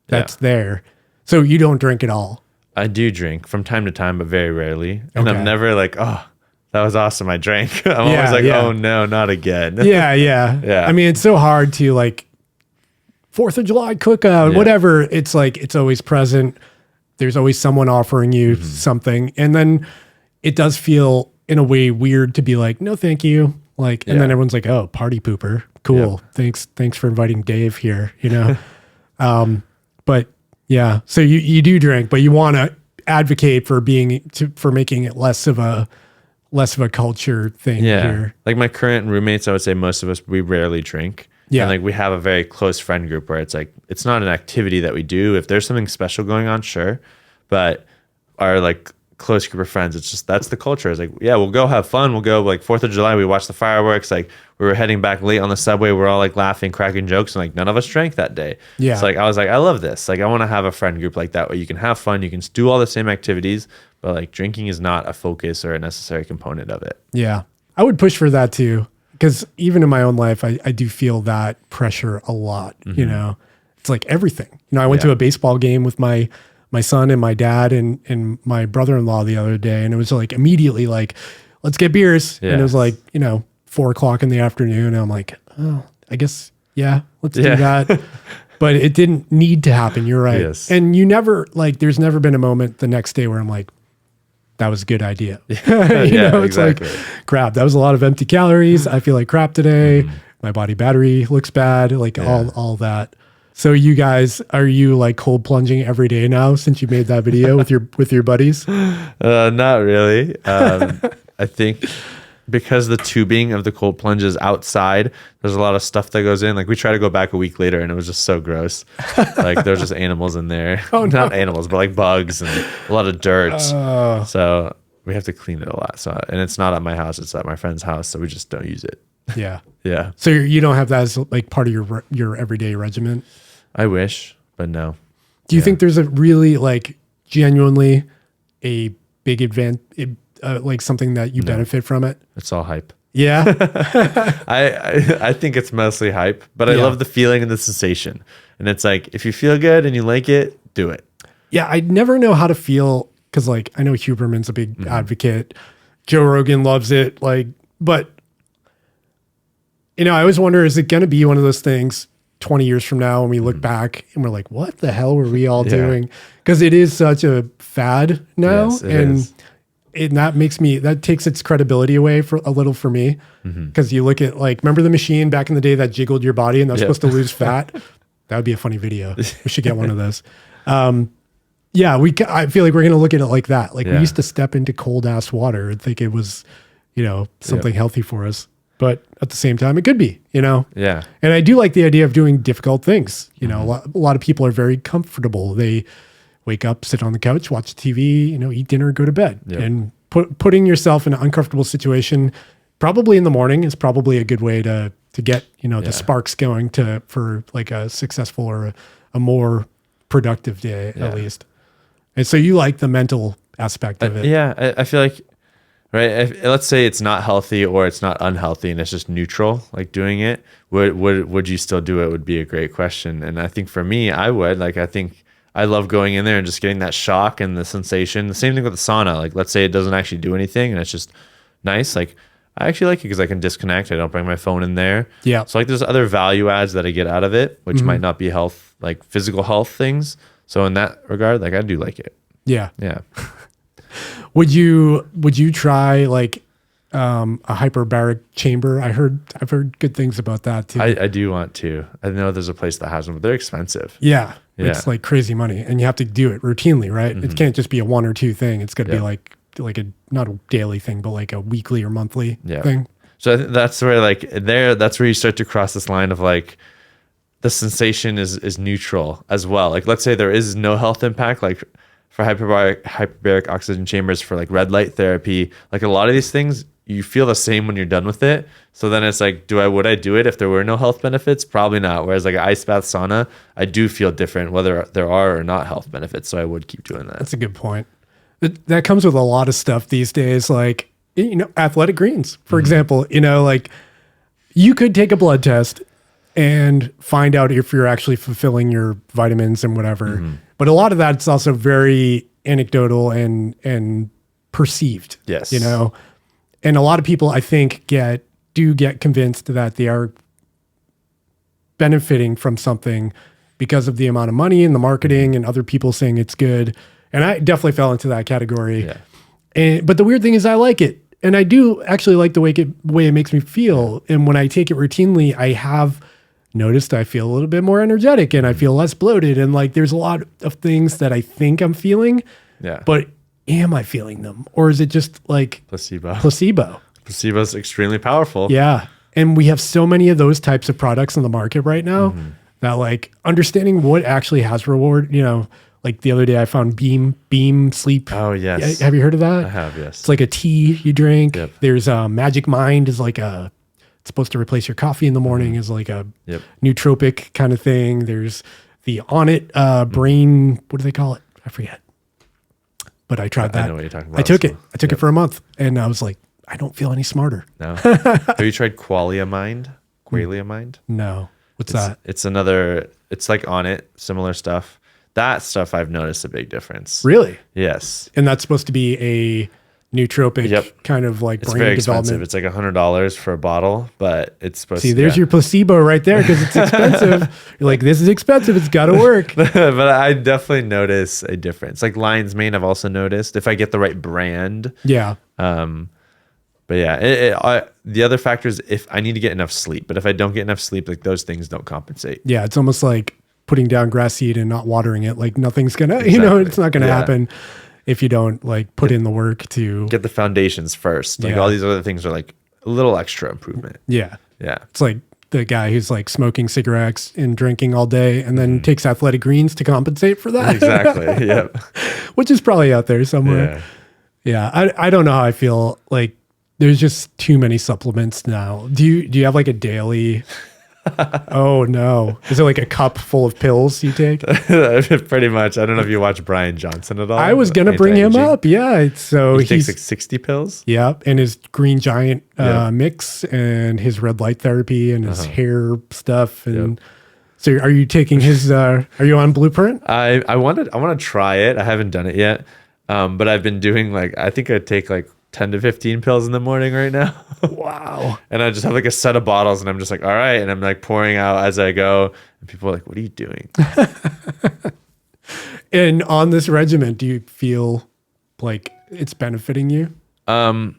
that's there. So you don't drink at all. I do drink from time to time, but very rarely. And Okay. I'm never like, oh, that was awesome, I drank. I'm always like, oh no, not again. Yeah. Yeah. I mean, it's so hard to like 4th of July cookout, whatever. It's like, it's always present. There's always someone offering you something. And then it does feel in a way weird to be like, no, thank you. Like, and then everyone's like, oh, party pooper. Cool. Thanks for inviting Dave here, you know? But yeah, so you do drink, but you want to advocate for for making it less of a culture thing here. Like my current roommates, I would say most of us, we rarely drink. Yeah. And like we have a very close friend group where it's like, it's not an activity that we do. If there's something special going on, sure. But our like close group of friends, it's just, that's the culture. It's like, yeah, we'll go have fun. We'll go like 4th of July, we watch the fireworks. Like we were heading back late on the subway. We're all like laughing, cracking jokes. And like none of us drank that day. Yeah. So like, I was like, I love this. Like I want to have a friend group like that where you can have fun. You can do all the same activities, but like drinking is not a focus or a necessary component of it. Yeah. I would push for that too. Because even in my own life, I do feel that pressure a lot, you know, it's like everything. You know, I went to a baseball game with my son and my dad and my brother-in-law the other day. And it was like immediately like, let's get beers. And it was like, you know, 4:00 in the afternoon. And I'm like, oh, I guess, let's do that. But it didn't need to happen. You're right. Yes. And you never, like, there's never been a moment the next day where I'm like, that was a good idea. you know, it's like, crap, that was a lot of empty calories. I feel like crap today. My body battery looks bad. Like all that. So you guys, are you like cold plunging every day now since you made that video with your buddies? Not really. I think because the tubing of the cold plunge is outside, there's a lot of stuff that goes in. Like we try to go back a week later and it was just so gross. Like there's just animals in there. Oh, no. Not animals, but like bugs and a lot of dirt. So we have to clean it a lot. So, and it's not at my house, it's at my friend's house. So we just don't use it. Yeah. Yeah. So you don't have that as like part of your everyday regimen? I wish, but no. Do you think there's a really like genuinely a big like something that you benefit from it? It's all hype. Yeah. I think it's mostly hype, but I love the feeling and the sensation. And it's like, if you feel good and you like it, do it. Yeah. I never know how to feel. Cause like, I know Huberman's a big advocate. Joe Rogan loves it. Like, but you know, I always wonder, is it going to be one of those things 20 years from now when we look back and we're like, what the hell were we all doing? Cause it is such a fad now. Yes, it is. And that takes its credibility away for a little for me. Cause you look at like, remember the machine back in the day that jiggled your body and that was supposed to lose fat? That would be a funny video. We should get one of those. I feel like we're going to look at it like that. Like we used to step into cold ass water and think it was, you know, something healthy for us. But at the same time, it could be, you know? Yeah. And I do like the idea of doing difficult things. You know, a lot of people are very comfortable. They wake up, sit on the couch, watch TV, you know, eat dinner, go to bed. Yep. And putting yourself in an uncomfortable situation, probably in the morning, is probably a good way to get, you know, the sparks going for like a successful or a more productive day at least. And so you like the mental aspect of it. I feel like, right, let's say it's not healthy or it's not unhealthy and it's just neutral, like doing it, would you still do it would be a great question. And I think for me, I would. Like, I think I love going in there and just getting that shock and the sensation. The same thing with the sauna. Like, let's say it doesn't actually do anything and it's just nice. Like, I actually like it because I can disconnect. I don't bring my phone in there. Yeah. So like there's other value adds that I get out of it, which might not be health, like physical health things. So in that regard, like I do like it. Yeah. Yeah. Would you try like a hyperbaric chamber? I've heard good things about that too. I do want to. I know there's a place that has them, but they're expensive. Yeah. It's like crazy money and you have to do it routinely, right? It can't just be a 1 or 2 thing. It's got to be like a, not a daily thing, but like a weekly or monthly thing. So I think that's where that's where you start to cross this line of like, the sensation is neutral as well. Like let's say there is no health impact, like for hyperbaric oxygen chambers, for like red light therapy, like a lot of these things, you feel the same when you're done with it. So then it's like, would I do it if there were no health benefits? Probably not. Whereas like an ice bath sauna, I do feel different whether there are or not health benefits. So I would keep doing that. That's a good point. That comes with a lot of stuff these days, like, athletic greens, for example. Like you could take a blood test and find out if you're actually fulfilling your vitamins and whatever. But a lot of that's also very anecdotal and perceived. Yes. And a lot of people, I think, do get convinced that they are benefiting from something because of the amount of money and the marketing and other people saying it's good. And I definitely fell into that category. Yeah. But the weird thing is I like it. And I do actually like the way it makes me feel. And when I take it routinely, I have noticed I feel a little bit more energetic and I feel less bloated. And like there's a lot of things that I think I'm feeling. Yeah. But am I feeling them? Or is it just like placebo? Placebo is extremely powerful. Yeah. And we have so many of those types of products in the market right now that like understanding what actually has reward, like the other day I found Beam Sleep. Oh, yes. Have you heard of that? I have, yes. It's like a tea you drink. Yep. There's Magic Mind is like it's supposed to replace your coffee in the morning, is like a nootropic kind of thing. There's the On It brain, what do they call it? I forget. But I tried that. I know what you're talking about. I took it for a month and I was like, I don't feel any smarter. No. Have you tried Qualia Mind? No. What's that? It's another, it's like On It, similar stuff. That stuff I've noticed a big difference. Really? Yes. And that's supposed to be a nootropic kind of like it's brain very development. expensive. It's like $100 for a bottle, but it's supposed to. See, there's your placebo right there because it's expensive. You're like, this is expensive. It's got to work. But I definitely notice a difference. Like Lion's Mane, I've also noticed if I get the right brand. Yeah. But yeah, the other factor is if I need to get enough sleep. But if I don't get enough sleep, like those things don't compensate. Yeah, it's almost like putting down grass seed and not watering it. Like nothing's gonna, it's not gonna happen if you don't like put in the work to get the foundations first. Like all these other things are like a little extra improvement. Yeah. Yeah. It's like the guy who's like smoking cigarettes and drinking all day and then takes athletic greens to compensate for that. Exactly. Yep. Which is probably out there somewhere. Yeah. I don't know how I feel. Like there's just too many supplements now. Do you have like a daily? Oh no. Is it like a cup full of pills you take? Pretty much. I don't know if you watch Brian Johnson at all. I was going to bring him up. Yeah. So he takes like 60 pills. Yeah. And his Green Giant mix and his red light therapy and his hair stuff. And so are you taking his, are you on Blueprint? I want to try it. I haven't done it yet. But I've been doing I think I take like 10 to 15 pills in the morning right now. Wow. And I just have like a set of bottles and I'm just like, all right. And I'm like pouring out as I go. And people are like, what are you doing? And on this regimen, do you feel like it's benefiting you? Well,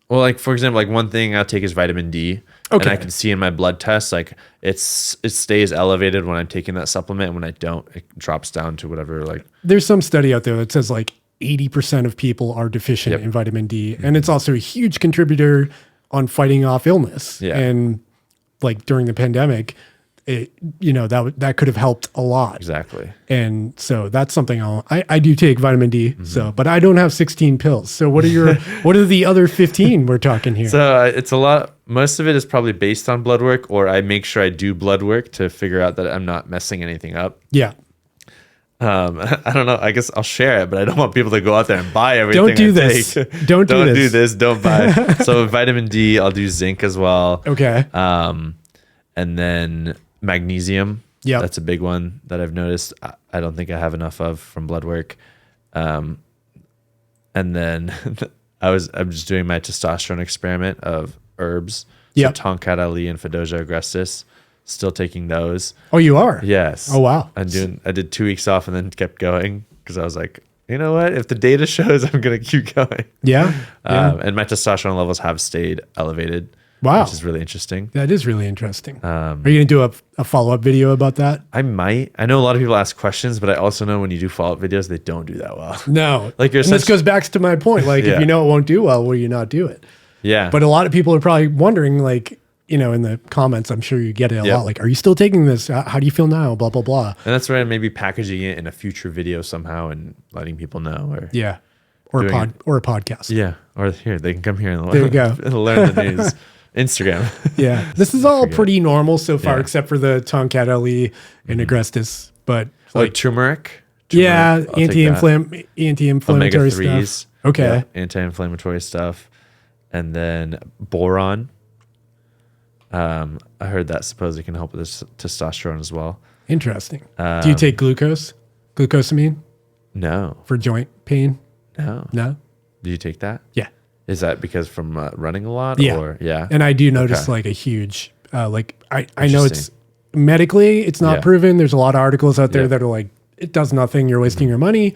like for example, like one thing I'll take is vitamin D. Okay. And I can see in my blood tests, like it stays elevated when I'm taking that supplement. And when I don't, it drops down to whatever. Like there's some study out there that says like 80% of people are deficient in vitamin D. And it's also a huge contributor on fighting off illness. Yeah. And like during the pandemic, that could have helped a lot. Exactly. And so that's something I do take vitamin D. So, but I don't have 16 pills. So what are the other 15 we're talking here? So it's a lot. Most of it is probably based on blood work, or I make sure I do blood work to figure out that I'm not messing anything up. Yeah. I don't know. I guess I'll share it, but I don't want people to go out there and buy everything. Don't do this. Don't do this. Don't buy. So vitamin D, I'll do zinc as well. Okay. And then magnesium. Yeah. That's a big one that I've noticed. I don't think I have enough of from blood work. And then I'm just doing my testosterone experiment of herbs. Yeah. So Tonkat Ali and Fedosia agrestis. Still taking those. Oh, you are? Yes. Oh, wow. I did 2 weeks off and then kept going because I was like, you know what? If the data shows, I'm going to keep going. Yeah. And my testosterone levels have stayed elevated. Wow. Which is really interesting. That is really interesting. Are you going to do a follow-up video about that? I might. I know a lot of people ask questions, but I also know when you do follow-up videos, they don't do that well. No. Like this goes back to my point. Like if you know it won't do well, will you not do it? Yeah. But a lot of people are probably wondering like, in the comments, I'm sure you get it a Yep. lot. Like, are you still taking this? How do you feel now? Blah, blah, blah. And that's where maybe packaging it in a future video somehow and letting people know. Or Yeah. Or a podcast. Yeah. Or here, they can come here and There you go. and learn the news. Instagram. Yeah. This is all pretty normal so far, Yeah. except for the Tonkat LE and Agrestis. But Like turmeric. yeah, I'll take that. anti-inflammatory Omega-3s. stuff. Okay. Yeah, anti-inflammatory stuff. And then boron. I heard that supposedly can help with this testosterone as well. Interesting. Do you take glucosamine No. for joint pain? No. No? Do you take that? Yeah. Is that because from running a lot? Yeah. Or, yeah. And I do notice Okay. like a huge, I know it's Interesting. medically, it's not Yeah. proven. There's a lot of articles out there Yeah. that are like, it does nothing. You're wasting your money.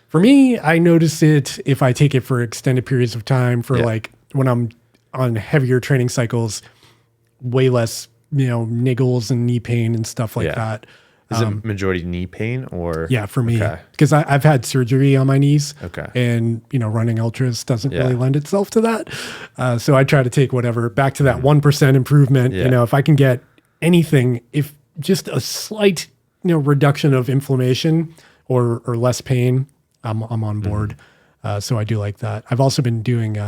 For me, I notice it if I take it for extended periods of time for Yeah. like when I'm on heavier training cycles, way less, niggles and knee pain and stuff like Yeah. that. Is it majority knee pain or? Yeah, for me, Okay. because I've had surgery on my knees. Okay. And, running ultras doesn't Yeah. really lend itself to that. So I try to take whatever back to that 1% improvement. Yeah. If I can get anything, if just a slight, reduction of inflammation or less pain, I'm on board. So I do like that. I've also been doing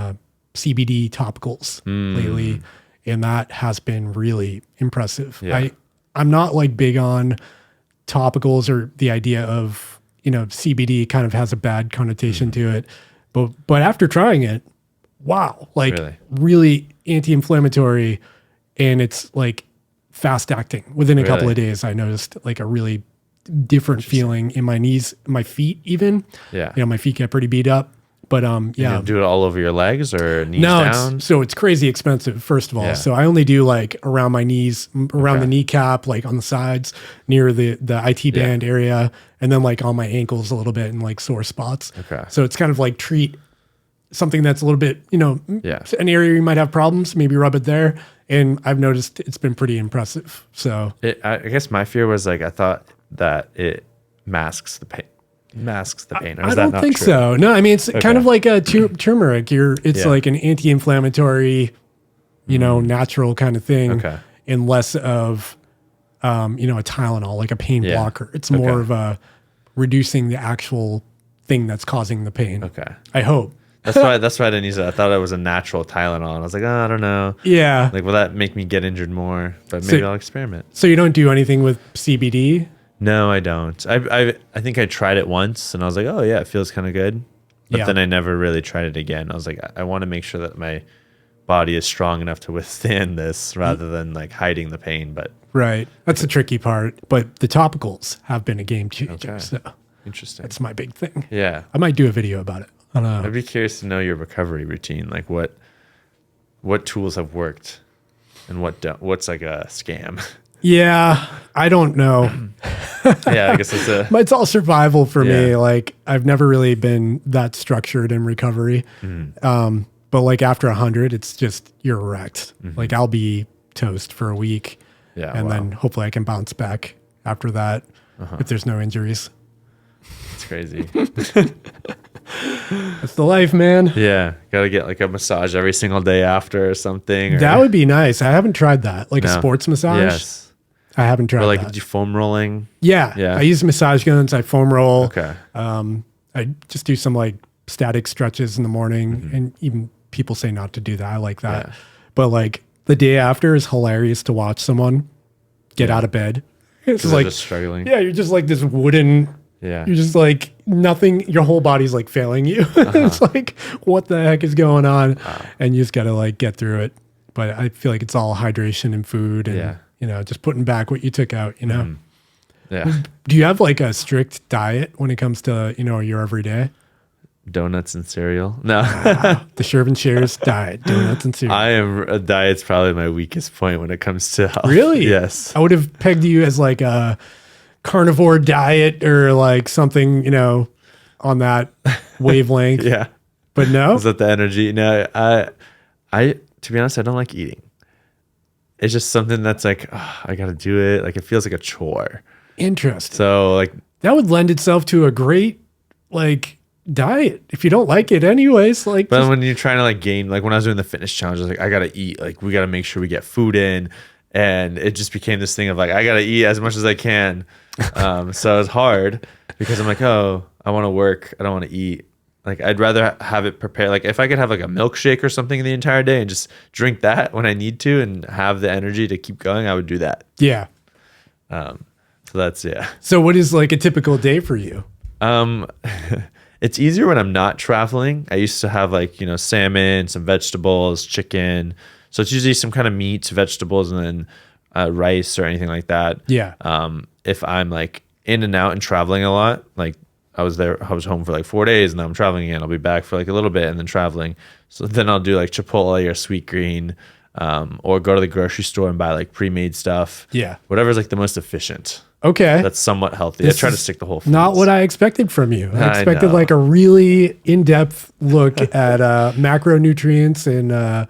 CBD topicals lately, and that has been really impressive. Yeah. I'm not like big on topicals or the idea of, CBD kind of has a bad connotation to it. But after trying it, wow, like really anti-inflammatory, and it's like fast acting. Within a couple of days, I noticed like a really different feeling in my knees, my feet even. Yeah. My feet get pretty beat up. But yeah. You do it all over your legs or knees No, down? so it's crazy expensive, first of all. Yeah. So I only do like around my knees, around the kneecap, like on the sides, near the IT band area, and then like on my ankles a little bit and like sore spots. Okay. So it's kind of like treat something that's a little bit, an area you might have problems, maybe rub it there. And I've noticed it's been pretty impressive. So I guess my fear was like, I thought that it masks the pain. Or I don't think so. No, I mean, it's kind of like a turmeric. It's like an anti-inflammatory, natural kind of thing. Okay. And less of, a Tylenol, like a pain blocker. It's more of a reducing the actual thing that's causing the pain. Okay. I hope. That's why I didn't use it. I thought it was a natural Tylenol. And I was like, I don't know. Yeah. Like, will that make me get injured more? But maybe I'll experiment. So you don't do anything with CBD? No, I don't. I think I tried it once and I was like, oh yeah, it feels kind of good. But then I never really tried it again. I was like, I want to make sure that my body is strong enough to withstand this rather than like hiding the pain. But right. That's the tricky part. But the topicals have been a game changer. Okay. So interesting. that's my big thing. Yeah. I might do a video about it. I don't know. I'd be curious to know your recovery routine. Like what tools have worked and what don't, what's like a scam. Yeah, I don't know. Yeah, I guess it's But it's all survival for me. Like I've never really been that structured in recovery. But like after 100, it's just you're wrecked. Like I'll be toast for a week. Yeah. And then hopefully I can bounce back after that if there's no injuries. It's crazy. That's the life, man. Yeah. Gotta get like a massage every single day after or something. That would be nice. I haven't tried that. Like a sports massage. Yes. I haven't tried Or like that. do foam rolling. Yeah. I use massage guns. I foam roll. Okay. I just do some like static stretches in the morning, and even people say not to do that. I like that. Yeah. But like the day after is hilarious to watch someone get out of bed. It's like just struggling. Yeah, you're just like this wooden. Yeah. You're just like nothing. Your whole body's like failing you. It's like what the heck is going on, and you just got to like get through it. But I feel like it's all hydration and food, and just putting back what you took out. Yeah. Do you have like a strict diet when it comes to your everyday? Donuts and cereal. No. The Shervin shares diet, donuts and cereal. Diet's probably my weakest point when it comes to health. Really? Yes. I would have pegged you as like a carnivore diet or like something, on that wavelength. Yeah. But no. Is that the energy? No, I to be honest, I don't like eating. It's just something that's like, I got to do it. Like it feels like a chore. Interesting. So like that would lend itself to a great like diet if you don't like it anyways. Like, but when you're trying to like gain, like when I was doing the fitness challenge, I was like, I gotta eat. Like we gotta make sure we get food in, and it just became this thing of like I gotta eat as much as I can. So it's hard because I'm like, oh, I want to work. I don't want to eat. Like I'd rather have it prepared. Like if I could have like a milkshake or something the entire day and just drink that when I need to and have the energy to keep going, I would do that. Yeah. So that's So what is like a typical day for you? It's easier when I'm not traveling. I used to have like, salmon, some vegetables, chicken. So it's usually some kind of meat, vegetables, and then rice or anything like that. Yeah. If I'm like in and out and traveling a lot, like I was home for like 4 days and then I'm traveling again. I'll be back for like a little bit and then traveling. So then I'll do like Chipotle or Sweet Green, or go to the grocery store and buy like pre-made stuff. Yeah. Whatever's like the most efficient. Okay. That's somewhat healthy. I try to stick to whole foods. Not what I expected from you. I expected know. like a really in-depth look at macronutrients and that's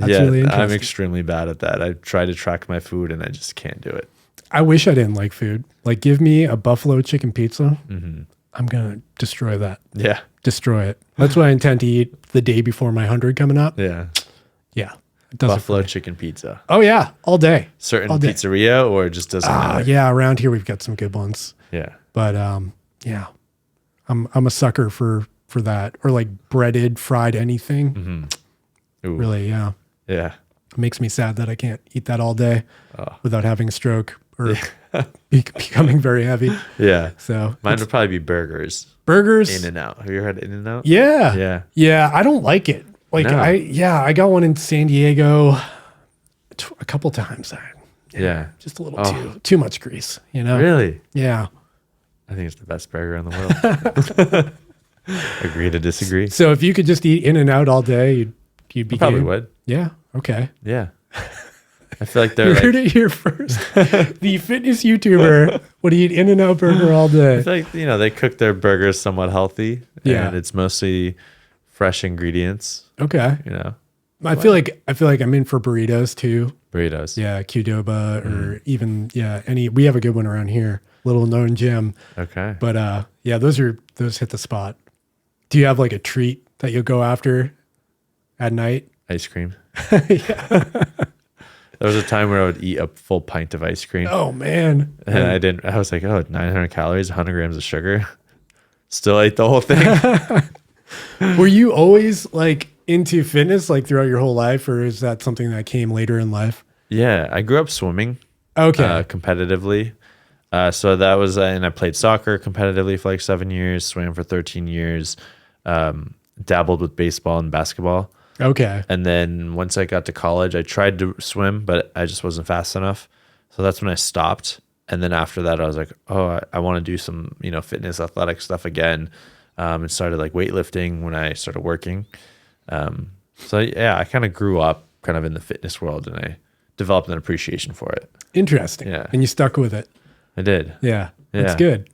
really interesting. I'm extremely bad at that. I try to track my food and I just can't do it. I wish I didn't like food. Like give me a buffalo chicken pizza. Mm-hmm. I'm going to destroy that. Yeah. Destroy it. That's what I intend to eat the day before my 100 coming up. Yeah. Yeah. Buffalo chicken pizza. Oh yeah. All day. Certain all day. pizzeria or just doesn't matter? Yeah. Around here, we've got some good ones. Yeah. But yeah, I'm a sucker for that, or like breaded, fried anything. Mm-hmm. Really. Yeah. Yeah. It makes me sad that I can't eat that all day without having a stroke or becoming very heavy. Yeah. So mine would probably be burgers. Burgers. In-N-Out. Have you ever had In-N-Out? Yeah. Yeah. Yeah. I don't like it. Like No. I got one in San Diego a couple times. Yeah. Just a little too much grease, Really? Yeah. I think it's the best burger in the world. Agree to disagree. So if you could just eat In-N-Out all day, you'd be Probably game? would. Yeah. Okay. Yeah. I feel like they're You like, heard it here first. The fitness YouTuber would eat In-N-Out burger all day. I feel like, they cook their burgers somewhat healthy. Yeah. And it's mostly fresh ingredients. Okay. I feel like I'm in for burritos too. Burritos. Yeah, Qdoba or even we have a good one around here. Little known gem. Okay. But those hit the spot. Do you have like a treat that you'll go after at night? Ice cream. Yeah. There was a time where I would eat a full pint of ice cream. Oh man. And I was like, 900 calories, 100 grams of sugar. Still ate the whole thing. Were you always like into fitness like throughout your whole life, or is that something that came later in life? Yeah, I grew up swimming. Okay. Competitively. So that was, and I played soccer competitively for like 7 years, swam for 13 years, dabbled with baseball and basketball. Okay. And then once I got to college, I tried to swim, but I just wasn't fast enough. So that's when I stopped. And then after that, I was like, I want to do some, fitness, athletic stuff again. And started like weightlifting when I started working. So yeah, I kind of grew up kind of in the fitness world and I developed an appreciation for it. Interesting. Yeah. And you stuck with it. I did. Yeah. That's good.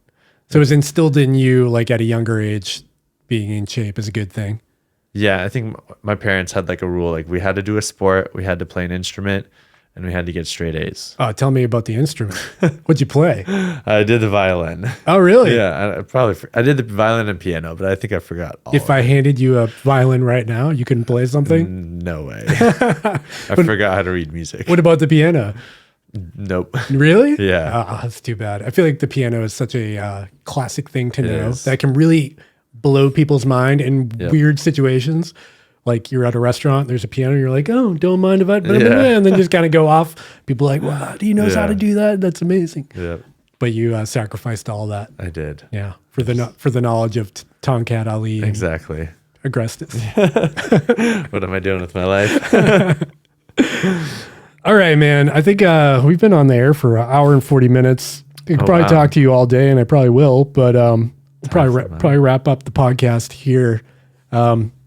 So it was instilled in you like at a younger age, being in shape is a good thing. Yeah. I think my parents had like a rule, like we had to do a sport, we had to play an instrument, and we had to get straight A's. Oh, tell me about the instrument. What'd you play? I did the violin. Oh, really? Yeah. I did the violin and piano, but I think I forgot all If I handed you a violin right now, you couldn't play something? No way. I forgot how to read music. What about the piano? Nope. Really? Yeah. Oh, that's too bad. I feel like the piano is such a classic thing to know is. that can really blow people's mind in Yep. weird situations. Like you're at a restaurant, there's a piano, you're like, oh, don't mind if I, Yeah. and then just kind of go off. People are like, wow, he knows how to do that. That's amazing. Yeah. But you sacrificed all that. I did. Yeah. For the knowledge of Tonkat Ali. And Exactly. Agrestis. What am I doing with my life? All right, man. I think we've been on the air for an hour and 40 minutes. I could probably talk to you all day, and I probably will, but we'll probably wrap up the podcast here.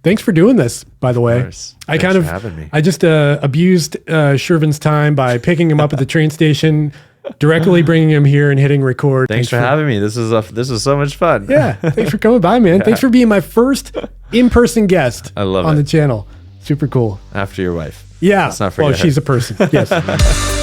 Thanks for doing this, by the way. Thanks for having me. I just abused Shervin's time by picking him up at the train station, directly bringing him here and hitting record. Thanks for having me. This was so much fun. Yeah, thanks for coming by, man. Thanks for being my first in-person guest I love on it. the channel. Super cool. After your wife. Yeah. Let's not forget Well, she's her. a person. Yes.